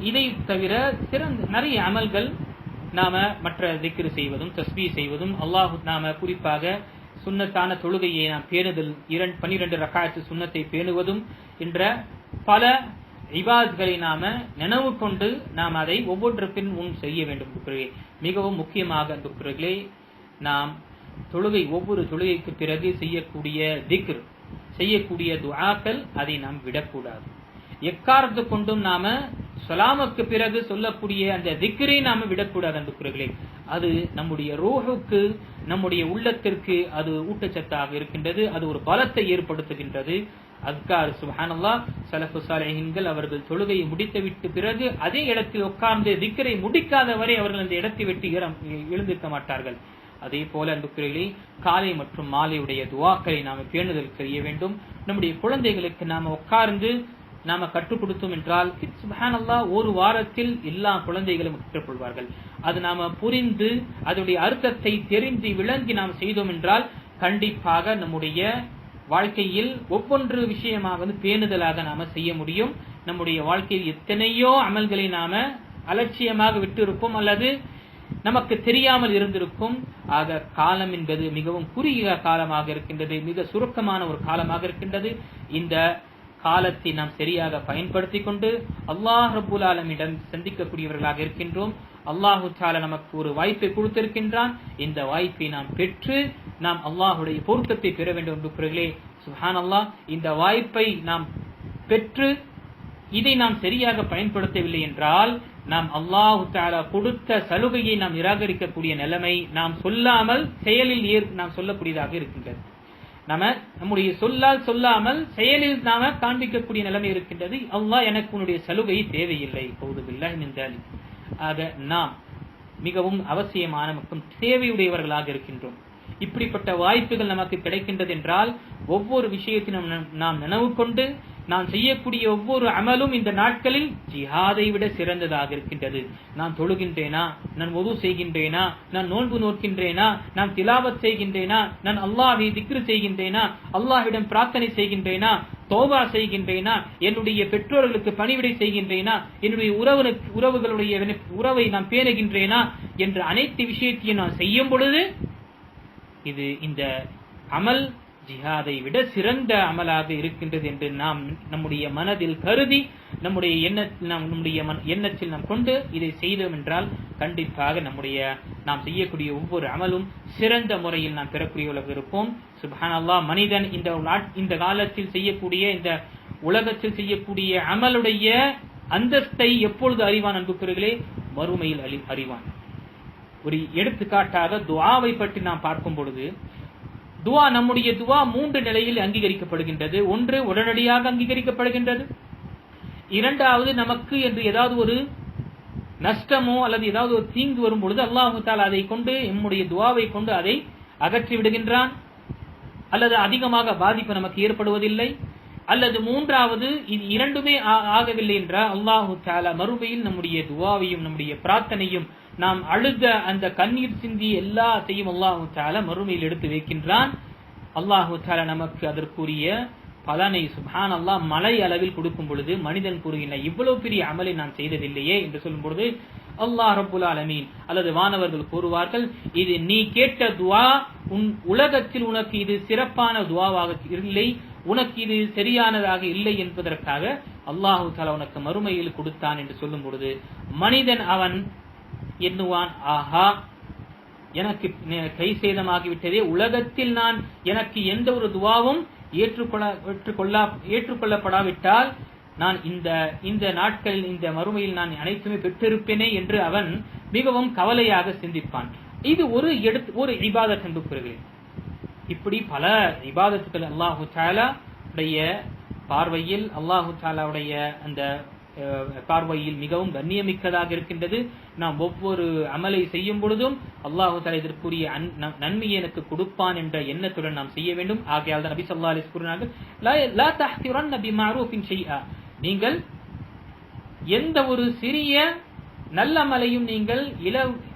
[SPEAKER 1] இதை தவிர சிறந்த நிறைய அமல்கள் நாம மற்ற திக்ர் செய்வதும் தஸ்பீஹ் செய்வதும், நாம குறிப்பாக சுன்னத்தான தொழுகையை நாம் பேணுதல், 12 ரக்காத்து சுன்னத்தை பேணுவதும் என்ற பல இபாத்களை நாம நினைவு கொண்டு நாம் அதை ஒவ்வொன்றுக்கும் முன் செய்ய வேண்டும். மிகவும் முக்கியமாக அன்புக்குரியவர்களே, நாம் ஒவ்வொரு தொழுகைக்கு பிறகு செய்யக்கூடிய திக்ர், செய்யக்கூடிய துஆக்கள், அதை நாம் விடக்கூடாது. எக்காரத்து கொண்டும் நாம ஸலாமுக்கு பிறகு சொல்லக்கூடிய அந்த திக்ரை நாம விடக்கூடாது அன்புக்குரியவர்களே. அது நம்முடைய ரூஹுக்கு, நம்முடைய உள்ளத்திற்கு அது ஊட்டச்சத்தாக இருக்கின்றது. அது ஒரு பலத்தை ஏற்படுத்துகின்றது. அஸ்கார் சுப்ஹானல்லாஹ், ஸலஃபு ஸாலிஹீன்கள் அவர்கள் தொழுகையை முடித்துவிட்டு பிறகு அதே இடத்தில் உட்கார்ந்து திக்ரை முடிக்காத வரை அவர்கள் அந்த இடத்தை விட்டு எழுந்திருக்க மாட்டார்கள். அதே போல அன்புக்குரியவர்களே, காலை மற்றும் மாலையுடைய துஆக்களை நாம பேணுதல் செய்ய வேண்டும். நம்முடைய குழந்தைகளுக்கு நாம உட்கார்ந்து நாம கற்றுக் கொடுத்தோம் என்றால் சுப்ஹானல்லாஹ் ஒரு வாரத்தில் எல்லா குழந்தைகளும் கற்றுக்கொள்வார்கள். அது நாம புரிந்து அதனுடைய அர்த்தத்தை தெரிந்து விளங்கி நாம் செய்தோம் என்றால் கண்டிப்பாக நம்முடைய வாழ்க்கையில் ஒவ்வொன்று விஷயமாக பேணுதலாக நாம செய்ய முடியும். நம்முடைய வாழ்க்கையில் எத்தனையோ அமல்களை நாம அலட்சியமாக விட்டு இருப்போம், அல்லது நமக்கு தெரியாமல் இருந்திருக்கும். ஆக காலம் என்பது மிகவும் குறுகிய காலமாக இருக்கின்றது, மிக சுருக்கமான ஒரு காலமாக இருக்கின்றது. இந்த காலத்தை நாம் சரியாக பயன்படுத்தி கொண்டு அல்லாஹ் ரப்புல் ஆலமீனிடம் சந்திக்கக்கூடியவர்களாக இருக்கின்றோம். அல்லாஹு தஆலா நமக்கு ஒரு வாய்ப்பை கொடுத்திருக்கின்றான். இந்த வாய்ப்பை நாம் பெற்று நாம் அல்லாஹுடைய பொருத்தத்தை பெற வேண்டும். சுப்ஹானல்லாஹ், இந்த வாய்ப்பை நாம் பெற்று இதை நாம் சரியாக பயன்படுத்தவில்லை என்றால் நாம் அல்லாஹ் தஆலா கொடுத்த சலுகையை நாம் நிராகரிக்கக்கூடிய நிலைமை, நாம் சொல்லாமல் செயலில் நாம் சொல்லக்கூடியதாக இருக்கின்றது. நம்முடைய சொல்லால் சொல்லாமல் செயலில் நாம காண்பிக்கக்கூடிய நிலைமை இருக்கின்றது. அல்லாஹ் எனக்கு உன்னுடைய சலுகை தேவையில்லை. கௌதுபில்லாஹி மின் தாலிக். ஆக நாம் மிகவும் அவசியமான மற்றும் தேவையுடையவர்களாக இருக்கின்றோம். இப்படிப்பட்ட வாய்ப்புகள் நமக்கு கிடைக்கின்றது என்றால் ஒவ்வொரு விஷயத்திலும் நாம் நினைவு கொண்டு நான் செய்யக்கூடிய ஒவ்வொரு அமலும் இந்த நாட்களில் ஜிஹாதை விட சிறந்ததாக இருக்கின்றது. நான் தொழுகின்றேனா, நான் வுது செய்கின்றேனா, நான் நோன்பு நோக்கின்றேனா, நான் திலாவத் செய்கின்றேனா, நான் அல்லாஹ்வை திக்ரு செய்கின்றேனா, அல்லாஹ்விடம் பிரார்த்தனை செய்கின்றேனா, தௌபா செய்கின்றேனா, என்னுடைய பெற்றோர்களுக்கு பணிவிடை செய்கின்றேனா, என்னுடைய உறவுகளுடைய உறவை நான் பேணுகின்றேனா என்ற அனைத்து விஷயத்தையும் நான் செய்யும் பொழுது இது இந்த அமல் ஜிஹாதை விட சிறந்த அமலாக இருக்கின்றது என்று நாம் நம்முடைய மனதில் கருதி நம்முடைய எண்ணத்தில் நாம் கொண்டு இதை செய்தோம் என்றால் கண்டிப்பாக நாம் செய்யக்கூடிய ஒவ்வொரு அமலும் சிறந்த முறையில் நாம் பெறக்கூடியவர்களாக இருப்போம். சுப்ஹானல்லாஹ். மனிதன் இந்த காலத்தில் செய்யக்கூடிய, இந்த உலகத்தில் செய்யக்கூடிய அமலுடைய அந்தஸ்தை எப்பொழுது அறிவான் அன்புக்குரியவர்களே? மறுமையில் அறிவான். ஒரு எடுத்துக்காட்டாக துஆவை பற்றி நாம் பார்க்கும் பொழுது, நம்முடைய துஆ 3 நிலையில் அங்கீகரிக்கப்படுகின்றது. ஒன்று, உடனடியாக அங்கீகரிக்கப்படுகின்றது. இரண்டாவது, நமக்கு என்று ஏதாவது ஒரு நஷ்டமோ அல்லது ஏதாவது ஒரு தீங்கு வரும் பொழுது அல்லாஹ் தஆலா அதை கொண்டு, நம்முடைய துஆவை கொண்டு அதை அகற்றி விடுகின்றான். அல்லது அதிகமாக பாதிப்பு நமக்கு ஏற்படுவதில்லை. அல்லது மூன்றாவது, இது இரண்டுமே ஆகவில்லை என்றால் அல்லாஹ் தஆலா மறுமையில் நம்முடைய துஆவையும் நம்முடைய பிரார்த்தனையும் நாம் அழுத அந்த கண்ணீர் சிந்தி எல்லாத்தையும் அல்லாஹ் தஆலா மறுமையில் எடுத்து வைக்கின்றான். அல்லாஹ் தஆலா நமக்கு அதற்குரிய பலனை சுப்ஹானல்லாஹ் மலை அளவில் கொடுக்கும் பொழுது மனிதன் கூறுகின்ற இவ்வளவு பெரிய அமலை நான் செய்ததில்லையே என்று சொல்லும் பொழுது அல்லாஹ் ரப்புல் ஆலமீன் அல்லது வானவர்கள் கூறுவார்கள், இது நீ கேட்ட துஆ உலகத்தில் உனக்கு இது சிறப்பான துஆவாக இல்லை, உனக்கு இது சரியானதாக இல்லை என்பதற்காக அல்லாஹ் தஆலா உனக்கு மறுமையில் கொடுத்தான் என்று சொல்லும் பொழுது மனிதன் அவன் எண்ணுவான், ஆஹா எனக்கு கை சேதமாகிவிட்டதே, உலகத்தில் நான் எனக்கு எந்த ஒரு துவாவும் ஏற்றுக்கொள்ளப்படாவிட்டால் நான் இந்த நாட்களில் இந்த மறுமையில் நான் அனைத்துமே பெற்றிருப்பேனே என்று அவன் மிகவும் கவலையாக சிந்திப்பான். இது ஒரு இபாதத் என்பது. இப்படி பல இபாதத்துக்கள் அல்லாஹு தஆலா உடைய பார்வையில், அல்லாஹு தஆலாவுடைய அந்த பார்வையில் மிகவும் கண்ணியமிக்கதாக இருக்கின்றது. நாம் ஒவ்வொரு அமலை செய்யும் பொழுதும் அல்லாஹு தஆலா இதற்குரிய நன்மையை எனக்கு கொடுப்பான் என்ற எண்ணத்துடன் நாம் செய்ய வேண்டும். ஆகையால் நபி ஸல்லல்லாஹு அலைஹி வஸல்லம் கூறினார்கள், லா தஹ்கிரன்ன பிமஅரூஃபின் ஷைஆ, நீங்கள் எந்த ஒரு சிறிய நல்ல அமலையும் நீங்கள்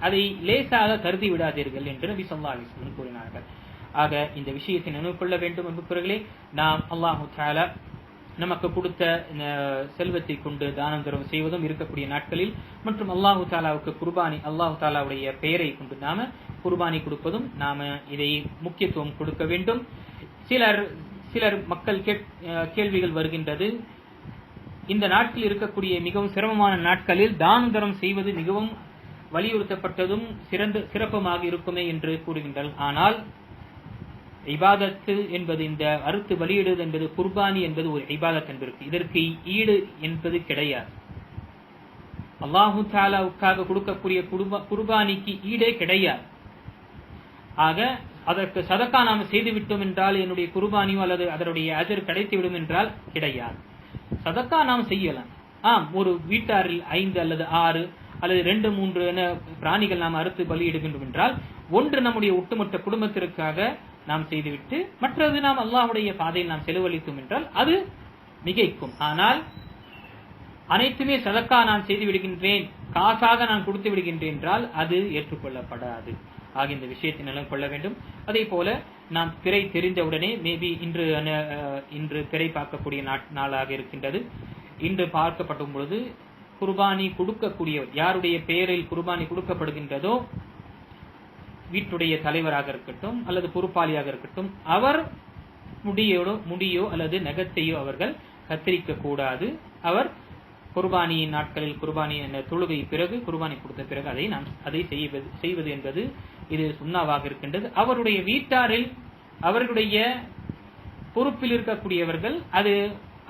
[SPEAKER 1] அதை லேசாக கருதி விடாதீர்கள் என்று நபி ஸல்லல்லாஹு அலைஹி வஸல்லம் கூறினார்கள். ஆக இந்த விஷயத்தை நினைவு கொள்ள வேண்டும் என்பவர்களே. நாம் அல்லாஹு தஆலா நமக்கு கொடுத்த செல்வத்தை கொண்டு தானம் தர்மம் செய்வதும் இருக்கக்கூடிய நாட்களில், மற்றும் அல்லாஹு தஆலாவுக்கு குர்பானி, அல்லாஹு தஆலாவுடைய பெயரை கொண்டு நாம குர்பானி கொடுப்பதும் நாம இதை முக்கியத்துவம் கொடுக்க வேண்டும். சிலர் மக்கள் கேள்விகள் வருகின்றது. இந்த நாட்டில் இருக்கக்கூடிய மிகவும் சிரமமான நாட்களில் தானம் தர்மம் செய்வது மிகவும் வலியுறுத்தப்பட்டதும் சிறப்புமாக இருக்குமே என்று கூறுகின்றார்கள். ஆனால் இபாதத்து என்பது, இந்த அறுத்து பலியிடுவது என்பது, குர்பானி என்பது ஒரு இபாதத் என்பது, இதற்கு ஈடு என்பது கிடையாது. அல்லாஹு தஆலாவுக்காக கொடுக்கக்கூடிய குர்பானிக்கு ஈடே கிடையாது. ஆக அதற்கு சதக்கா நாம் செய்துவிட்டோம் என்றால் என்னுடைய குர்பானியோ அல்லது அதனுடைய அஜர் கிடைத்துவிடும் என்றால் கிடையாது. சதக்கா நாம் செய்யலாம். ஒரு வீட்டாரில் 5 அல்லது 6 அல்லது 2, 3 பிராணிகள் நாம் அறுத்து பலியிடுகின்றோம் என்றால், ஒன்று நம்முடைய ஒட்டுமொத்த குடும்பத்திற்காக நாம் செய்துவிட்டு மற்றது நாம் அல்லாஹ்வுடைய பாதையில் நாம் செலவழித்தோம் என்றால் அது மிகைக்கும். ஆனால் அனைத்துமே சதக்கா நான் செய்து விடுகின்றேன், காசாக நான் கொடுத்து விடுகின்றேன் என்றால் அது ஏற்றுக்கொள்ளப்படாது. ஆக இந்த விஷயத்தை நிலம் கொள்ள வேண்டும். அதே போல நாம் பிறை தெரிந்தவுடனே மேபி இன்று பிறை பார்க்கக்கூடிய நாளாக இருக்கின்றது. இன்று பார்க்கப்படும் பொழுது குர்பானி கொடுக்கக்கூடியவர், யாருடைய பெயரில் குர்பானி கொடுக்கப்படுகின்றதோ, வீட்டுடைய தலைவராக இருக்கட்டும் அல்லது பொறுப்பாளியாக இருக்கட்டும், அவர் முடியோ அல்லது நகத்தையோ அவர்கள் கத்தரிக்க கூடாது. அவர் குர்பானியின் நாட்களில், குர்பானி தொழுகை பிறகு, குர்பானி கொடுத்த பிறகு அதை செய்வது என்பது இது சுன்னாவாக இருக்கின்றது. அவருடைய வீட்டாரில் அவர்களுடைய பொறுப்பில் இருக்கக்கூடியவர்கள்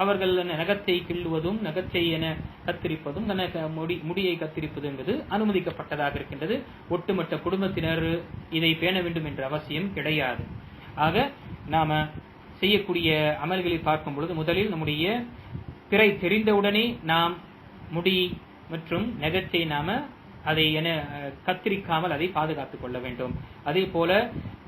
[SPEAKER 1] அவர்கள் நகத்தை கிள்ளுவதும் நகத்தை என கத்திரிப்பதும் முடியை கத்திரிப்பது என்பது அனுமதிக்கப்பட்டதாக இருக்கின்றது. ஒட்டுமொத்த குடும்பத்தினர் இதை பேண வேண்டும் என்ற அவசியம் கிடையாது. ஆக நாம செய்யக்கூடிய அமல்களை பார்க்கும் பொழுது முதலில் நம்முடைய பிறை தெரிந்தவுடனே நாம் முடி மற்றும் நகத்தை நாம அதை என கத்திரிக்காமல் அதை பாதுகாத்துக் கொள்ள வேண்டும். அதே போல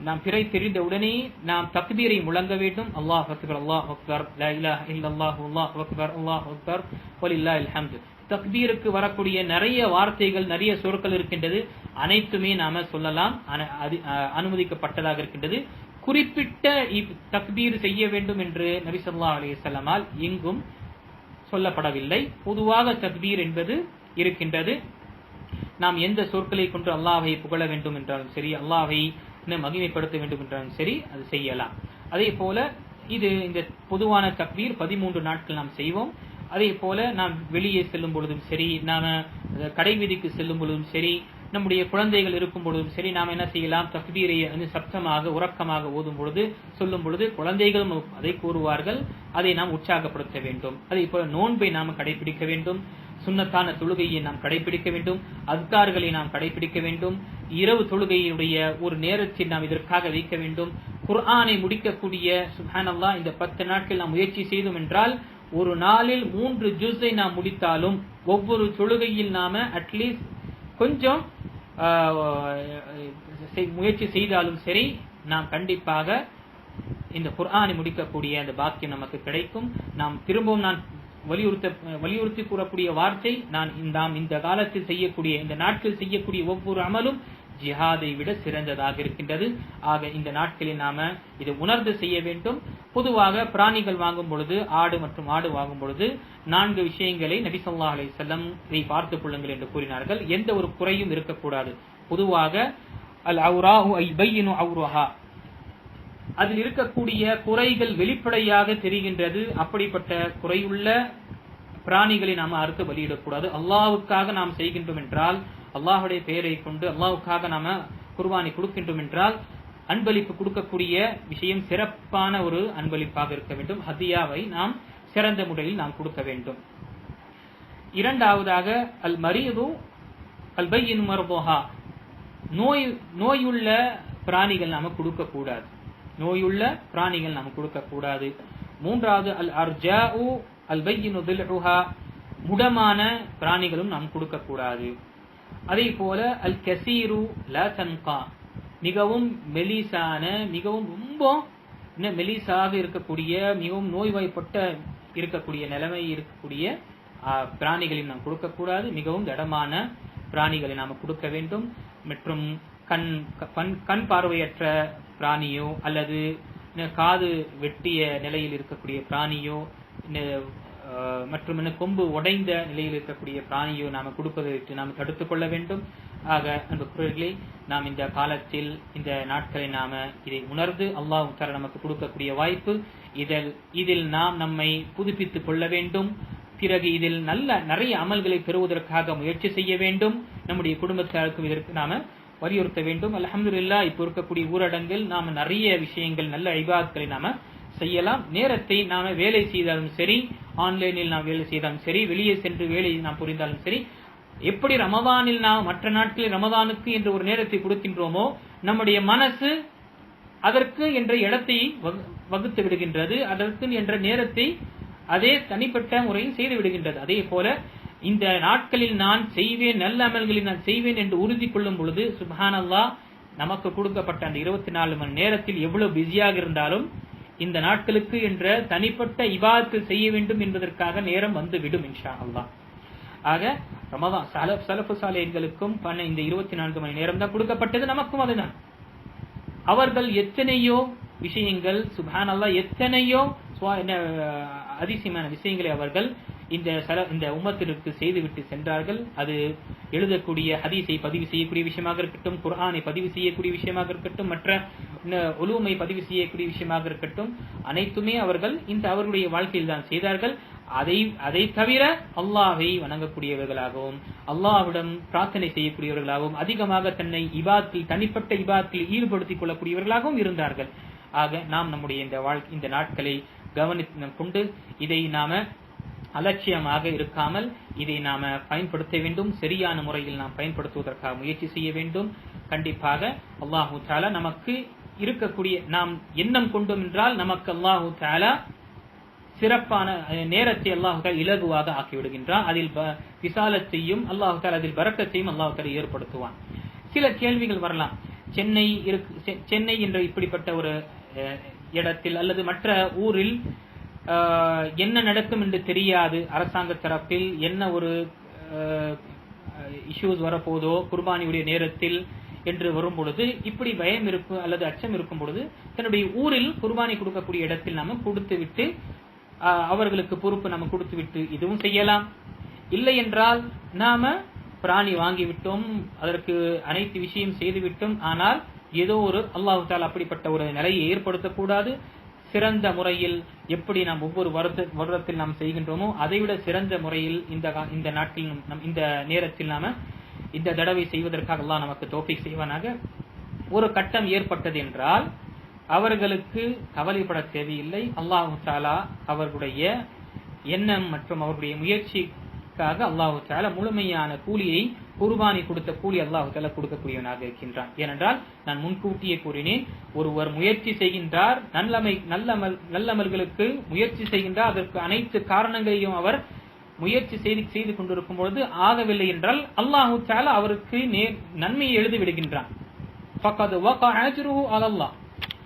[SPEAKER 1] நாம் பிறை தெரிந்தவுடனே நாம் தக்பீரை முழங்க வேண்டும். அல்லாஹ் அக்பர், அல்லாஹ் அக்பர், லா இலாஹ இல்லல்லாஹு, அல்லாஹ் அக்பர், அல்லாஹ் அக்பர், வலில்லாஹில் ஹம்து. தக்பீருக்கு வரக்கூடிய நிறைய வார்த்தைகள், நிறைய சொற்கள் இருக்கின்றது. அனைத்துமே நாம சொல்லலாம், அனுமதிக்கப்பட்டதாக இருக்கின்றது. குறிப்பிட்ட தக்பீர் செய்ய வேண்டும் என்று நபி ஸல்லல்லாஹு அலைஹி வஸல்லமால் எங்கும் சொல்லப்படவில்லை. பொதுவாக தக்பீர் என்பது இருக்கின்றது. நாம் எந்த சொற்களை கொண்டு அல்லாஹ்வை புகழ வேண்டும் என்றாலும் சரி, அல்லாஹ்வை மகிமைப்படுத்த வேண்டும் என்றாலும் சரி, அது செய்யலாம். அதே போல இந்த பொதுவான தக்பீர் 13 நாட்கள் நாம் செய்வோம். அதே போல நாம் வெளியே செல்லும் பொழுதும் சரி, நாம கடை வீதிக்கு செல்லும் பொழுதும் சரி, நம்முடைய குழந்தைகள் இருக்கும் பொழுதும் சரி, நாம் என்ன செய்யலாம், தக்பீரை சப்தமாக உறக்கமாக ஓதும் பொழுது சொல்லும் பொழுது குழந்தைகளும் அதை கூறுவார்கள். அதை நாம் உற்சாகப்படுத்த வேண்டும். அதே போல நோன்பை நாம் கடைபிடிக்க வேண்டும். சுன்னத்தான தொழுகையை நாம் கடைபிடிக்க வேண்டும். அஸ்கார்களை நாம் கடைபிடிக்க வேண்டும். இரவு தொழுகையுடைய ஒரு நேரத்தில் நாம் இதற்காக வைக்க வேண்டும். குர்ஆனை முடிக்கக்கூடிய சுப்ஹானல்லாஹ் இந்த 10 நாட்கள் நாம் முயற்சி செய்தோம் என்றால் ஒரு நாளில் 3 ஜுஸை நாம் முடித்தாலும் ஒவ்வொரு தொழுகையில் நாம அட்லீஸ்ட் கொஞ்சம் முயற்சி செய்தாலும் சரி, நாம் கண்டிப்பாக இந்த குர்ஆனை முடிக்கக்கூடிய அந்த பாக்கியம் நமக்கு கிடைக்கும். நாம் திரும்பவும் நான் வலியுறுத்தி கூறக்கூடிய வார்த்தை, நாம் இந்த காலத்தில் செய்யக்கூடிய, இந்த நாட்கள் செய்யக்கூடிய ஒவ்வொரு அமலும் ஜிஹாதை விட சிறந்ததாக இருக்கின்றது. ஆக இந்த நாட்களில் நாம இதை உணர்ந்து செய்ய வேண்டும். பொதுவாக பிராணிகள் வாங்கும் பொழுது, ஆடு மற்றும் ஆடு வாங்கும் பொழுது 4 விஷயங்களை நபி ஸல்லல்லாஹு அலைஹி வஸல்லம் இதை பார்த்துக் கொள்ளுங்கள் என்று கூறினார்கள். எந்த ஒரு குறையும் இருக்கக்கூடாது. பொதுவாக அல் அவ்ராஹு ஐபையினு அவ்ரஹா, அதில் இருக்கக்கூடிய குறைகள் வெளிப்படையாக தெரிகின்றது. அப்படிப்பட்ட குறையுள்ள பிராணிகளை நாம அறுத்து பலியிடக்கூடாது. அல்லாஹ்வுக்காக நாம் செய்கின்றோம் என்றால், அல்லாஹ்வுடைய பெயரை கொண்டு அல்லாஹ்வுக்காக நாம குர்பானி கொடுக்கின்றோம் என்றால், அன்பளிப்பு கொடுக்கக்கூடிய விஷயம் சிறப்பான ஒரு அன்பளிப்பாக இருக்க வேண்டும். ஹதியாவை நாம் சிறந்த முறையில் நாம் கொடுக்க வேண்டும். இரண்டாவதாக அல் மரீது அல் பையின் மர்போஹா, நோயுள்ள பிராணிகள் நாம கொடுக்க கூடாது. நோயுள்ள பிராணிகள் நாம் கொடுக்க கூடாது. மூன்றாவது அல் அர்ஜாஉ அல் பையினு தில்உஹா, முடமான பிராணிகளும் நாம் கொடுக்க கூடாது. அதே போல அல் கஸீரு லா தன்கா, மிகவும் மெலிசான, மிகவும் ரொம்ப மெலிசாக இருக்கக்கூடிய, மிகவும் நோய்வாய்ப்பட்ட இருக்கக்கூடிய நிலைமை இருக்கக்கூடிய பிராணிகளையும் நாம் கொடுக்கக்கூடாது. மிகவும் திடமான பிராணிகளை நாம் கொடுக்க வேண்டும். மற்றும் கண் பார்வையற்ற பிராணியோ அல்லது காது வெட்டிய நிலையில் இருக்கக்கூடிய பிராணியோ மற்றும் கொம்பு உடைந்த நிலையில் இருக்கக்கூடிய பிராணியோ நாம கொடுப்பதை நாம் தடுத்துக் கொள்ள வேண்டும். ஆக அன்புக்குரியவர்களே, நாம் இந்த காலத்தில் இந்த நாட்களை நாம இதை உணர்ந்து அல்லாஹ் தஆலா நமக்கு கொடுக்கக்கூடிய வாய்ப்பு, இதில் நாம் நம்மை புதுப்பித்துக் கொள்ள வேண்டும். பிறகு இதில் நிறைய அமல்களை பெறுவதற்காக முயற்சி செய்ய வேண்டும். நம்முடைய குடும்பத்தாருக்கும் இதற்கு நாம வலியுறுத்த வேண்டும். அல்ஹம்துலில்லாஹ், இப்போ இருக்கக்கூடிய ஊரடங்கில் நாம நிறைய விஷயங்கள், நல்ல இபாதத்களை நாம செய்யலாம். நேரத்தை நாம வேலை செய்தாலும் சரி, ஆன்லைனில் நாம் வேலை செய்தாலும் சரி, வெளியே சென்று வேலை நாம் புரிந்தாலும் சரி, எப்படி ரமதானில் நாம் மற்ற நாட்களில் ரமதானுக்கு என்று ஒரு நேரத்தை கொடுக்கின்றோமோ, நம்முடைய மனசு அதற்கு என்ற இடத்தை வகுத்து விடுகின்றது. அதற்கு என்ற நேரத்தை அதே தனிப்பட்ட முறையில் செய்து விடுகின்றது. அதே போல இந்த நாட்களில் நான் செய்வேன், நல்ல அமல்களில் நான் செய்வேன் என்று உறுதி கொள்ளும் பொழுது சுப்ஹானல்லாஹ், நமக்கு கொடுக்கப்பட்ட அந்த 24 மணி நேரத்தில் எவ்வளவு பிஸியாக இருந்தாலும் இந்த நாட்களுக்கு என்ற தனிப்பட்ட இபாதத்து செய்ய வேண்டும் என்பதற்காக நேரம் வந்து விடும் இன்ஷா அல்லாஹ். ஆக ரமதான் சலஃபு சாலிஹீன்களுக்கும் இந்த 24 மணி நேரம் தான் கொடுக்கப்பட்டது, நமக்கும் அதுதான். அவர்கள் எத்தனையோ விஷயங்கள் சுப்ஹானல்லாஹ், எத்தனையோ அதிசயமான விஷயங்களை அவர்கள் இந்த உம்மத்திற்கு செய்துவிட்டு சென்றார்கள். அது எழுதக்கூடிய ஹதீஸை பதிவு செய்யக்கூடிய விஷயமாக இருக்கட்டும், குர்ஆனை பதிவு செய்யக்கூடிய விஷயமாக இருக்கட்டும், மற்ற உலூமை பதிவு செய்யக்கூடிய விஷயமாக இருக்கட்டும், அனைத்துமே அவர்கள் அவர்களுடைய வாழ்க்கையில் தான் செய்தார்கள். அதை தவிர அல்லாஹ்வை வணங்கக்கூடியவர்களாகவும் அல்லாஹ்விடம் பிரார்த்தனை செய்யக்கூடியவர்களாகவும் அதிகமாக தன்னை தனிப்பட்ட இபாதத்தில் ஈடுபடுத்திக் கொள்ளக்கூடியவர்களாகவும் இருந்தார்கள். ஆக நாம் நம்முடைய இந்த நாட்களை கொண்டு இதை நாம அலட்சியமாக இருக்காமல் இதை நாம பயன்படுத்த வேண்டும். சரியான முறையில் நாம் பயன்படுத்துவதற்காக முயற்சி செய்ய வேண்டும். கண்டிப்பாக அல்லாஹு தஆலா நமக்கு இருக்கக்கூடிய நாம் எண்ணம் கொண்டோம் என்றால் நமக்கு அல்லாஹு தஆலா சிறப்பான நேரத்தை அல்லாஹு தஆலா இலகுவாக ஆக்கிவிடுகின்றான். அதில் விசாலத்தையும் அல்லாஹு தஆலா அதில் பரக்கத்தையும் அல்லாஹு தஆலா ஏற்படுத்துவான். சில கேள்விகள் வரலாம். சென்னை என்ற இப்படிப்பட்ட ஒரு இடத்தில் அல்லது மற்ற ஊரில் என்ன நடக்கும் என்று தெரியாது. அரசாங்க தரப்பில் என்ன ஒரு இஷ்யூஸ் வரப்போதோ குர்பானியுடைய நேரத்தில் என்று வரும் பொழுது இப்படி பயம் இருக்கும் அல்லது அச்சம் இருக்கும் பொழுது தன்னுடைய ஊரில் குர்பானி கொடுக்கக்கூடிய இடத்தில் நாம கொடுத்து விட்டு அவர்களுக்கு பொறுப்பு நம்ம கொடுத்து விட்டு இதுவும் செய்யலாம். இல்லை என்றால் நாம பிராணி வாங்கிவிட்டோம், அதற்கு அனைத்து விஷயம் செய்துவிட்டோம், ஆனால் ஏதோ ஒரு அல்லாஹு தஆலா அப்படிப்பட்ட ஒரு நிலையை ஏற்படுத்தக்கூடாது. சிறந்த முறையில் எப்படி நாம் ஒவ்வொரு வருடத்தில் நாம் செய்கின்றோமோ அதைவிட சிறந்த முறையில் இந்த நாட்டில் இந்த நேரத்தில் நாம இந்த தடவை செய்வதற்காக அல்லாஹ் நமக்கு தௌஃபீக் செய்வானாக. ஒரு கட்டம் ஏற்பட்டது என்றால் அவர்களுக்கு கவலைப்பட தேவையில்லை. அல்லாஹு தஆலா அவர்களுடைய எண்ணம் மற்றும் அவர்களுடைய முயற்சிக்காக அல்லாஹு தஆலா முழுமையான கூலியை குர்பானி கொடுத்த கூலி அல்லாஹு தஆலா கொடுக்கக்கூடியவனாக இருக்கின்றான். ஏனென்றால் நான் முன்கூட்டியே கூறினேன், ஒருவர் முயற்சி செய்கின்றார், நல்லமல்களுக்கு முயற்சி செய்கின்றார், அதற்கு அனைத்து காரணங்களையும் அவர் முயற்சி செய்து கொண்டிருக்கும் பொழுது ஆகவில்லை என்றால் அல்லாஹு தஆலா அவருக்கு நன்மையை எழுதி விடுகின்றான். ஃபகத் வகஅ அஜ்ருஹு அலல்லாஹ்.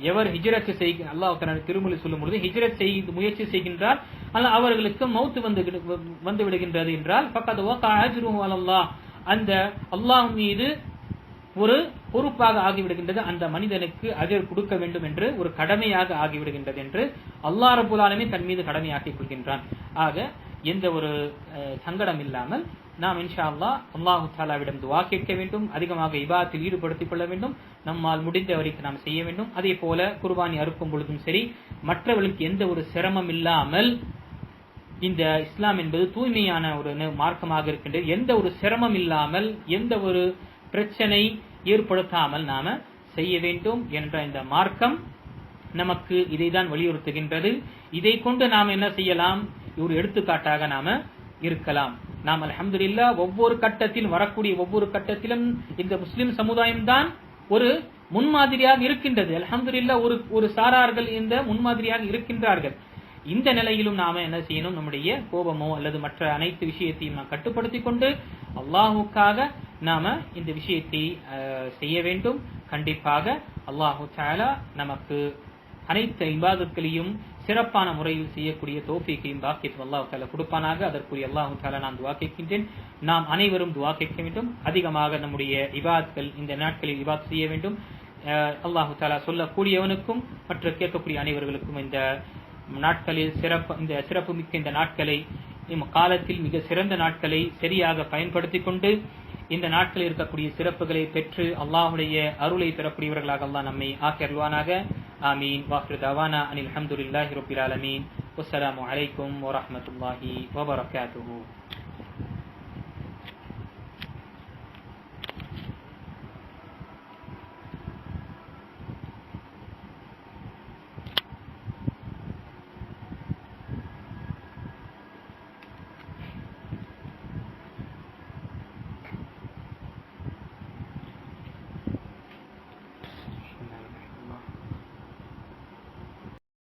[SPEAKER 1] எவர் ஹிஜ்ரத் செய்கிற அல்லாஹ் தஆலா திருமொழி சொல்லும் பொழுது ஹிஜ்ரத் செய்து முயற்சி செய்கின்றார், ஆனால் அவர்களுக்கு மௌத் வந்து விடுகின்றது என்றால் ஃபகத் வகஅ அஜ்ருஹு அலல்லாஹ், அந்த அல்லாஹ் மீது ஒரு பொறுப்பாக ஆகிவிடுகின்றது, அந்த மனிதனுக்கு அஜர் கொடுக்க வேண்டும் என்று ஒரு கடமையாக ஆகிவிடுகின்றது என்று அல்லாஹ் ரப்பல் ஆலமீன் தன் மீது கடமையாக்கிக் கொள்கின்றான். ஆக எந்த ஒரு சங்கடம் இல்லாமல் நாம் இன்ஷா அல்லாஹ் அல்லாஹு தஆலாவிடம் துஆ கேட்க வேண்டும், அதிகமாக இபாதத்தில் ஈடுபடுத்திக் கொள்ள வேண்டும், நம்மால் முடிந்த வரைக்கும் நாம் செய்ய வேண்டும். அதே போல குர்பானி அறுக்கும் பொழுதும் சரி, மற்றவர்களுக்கு எந்த ஒரு சிரமம் இல்லாமல், இந்த இஸ்லாம் என்பது தூய்மையான ஒரு மார்க்கமாக இருக்கின்றது, எந்த ஒரு சிரமம் இல்லாமல் எந்த ஒரு பிரச்சனை ஏற்படுத்தாமல் நாம செய்ய வேண்டும் என்ற இந்த மார்க்கம் நமக்கு இதைதான் வலியுறுத்துகின்றது. இதை கொண்டு நாம் என்ன செய்யலாம், ஒரு எடுத்துக்காட்டாக நாம இருக்கலாம். நாம் அல்ஹம்துலில்லாஹ் ஒவ்வொரு கட்டத்தில் வரக்கூடிய ஒவ்வொரு கட்டத்திலும் இந்த முஸ்லிம் சமுதாயம் தான் ஒரு முன்மாதிரியாக இருக்கின்றது. அல்ஹம்துலில்லாஹ் ஒரு சாரார்கள் இந்த முன்மாதிரியாக இருக்கின்றார்கள். இந்த நிலையிலும் நாம என்ன செய்யணும், நம்முடைய கோபமோ அல்லது மற்ற அனைத்து விஷயத்தையும் நாம் கட்டுப்படுத்திக் கொண்டு அல்லாஹுக்காக நாம இந்த விஷயத்தை செய்ய வேண்டும். கண்டிப்பாக அல்லாஹு தஆலா நமக்கு அனைத்து இபாதத்களையும் சிறப்பான முறையில் செய்யக்கூடிய தௌஃபீக்கையும் பாக்கியத்தையும் அல்லாஹ் தஆலா கொடுப்பானாக. அதற்குரிய அல்லாஹ் தஆலா நான் துஆ கேட்கின்றேன். நாம் அனைவரும் துஆ கேட்க வேண்டும். அதிகமாக நம்முடைய இபாதத்கள் இந்த நாட்களில் இபாதத் செய்ய வேண்டும். அல்லாஹ் தஆலா சொல்லக்கூடியவனுக்கும் மற்ற கேட்கக்கூடிய அனைவர்களுக்கும் இந்த நாட்களில் இந்த சிறப்பு மிக்க இந்த நாட்களை காலத்தில் மிக சிறந்த நாட்களை சரியாக பயன்படுத்திக் கொண்டு இந்த நாட்களில் இருக்கக்கூடிய சிறப்புகளை பெற்று அல்லாஹ்வுடைய அருளை பெறக்கூடியவர்களாக அல்லாஹ் நம்மை ஆக்கி அருள்வானாக. ஆமீன். வாஹிரு தவானா அனில் ஹம்துலில்லாஹி ரப்பில் ஆலமீன். வஸ்ஸலாமு அலைக்கும் வரஹ்மத்துல்லாஹி வபரகாத்துஹு.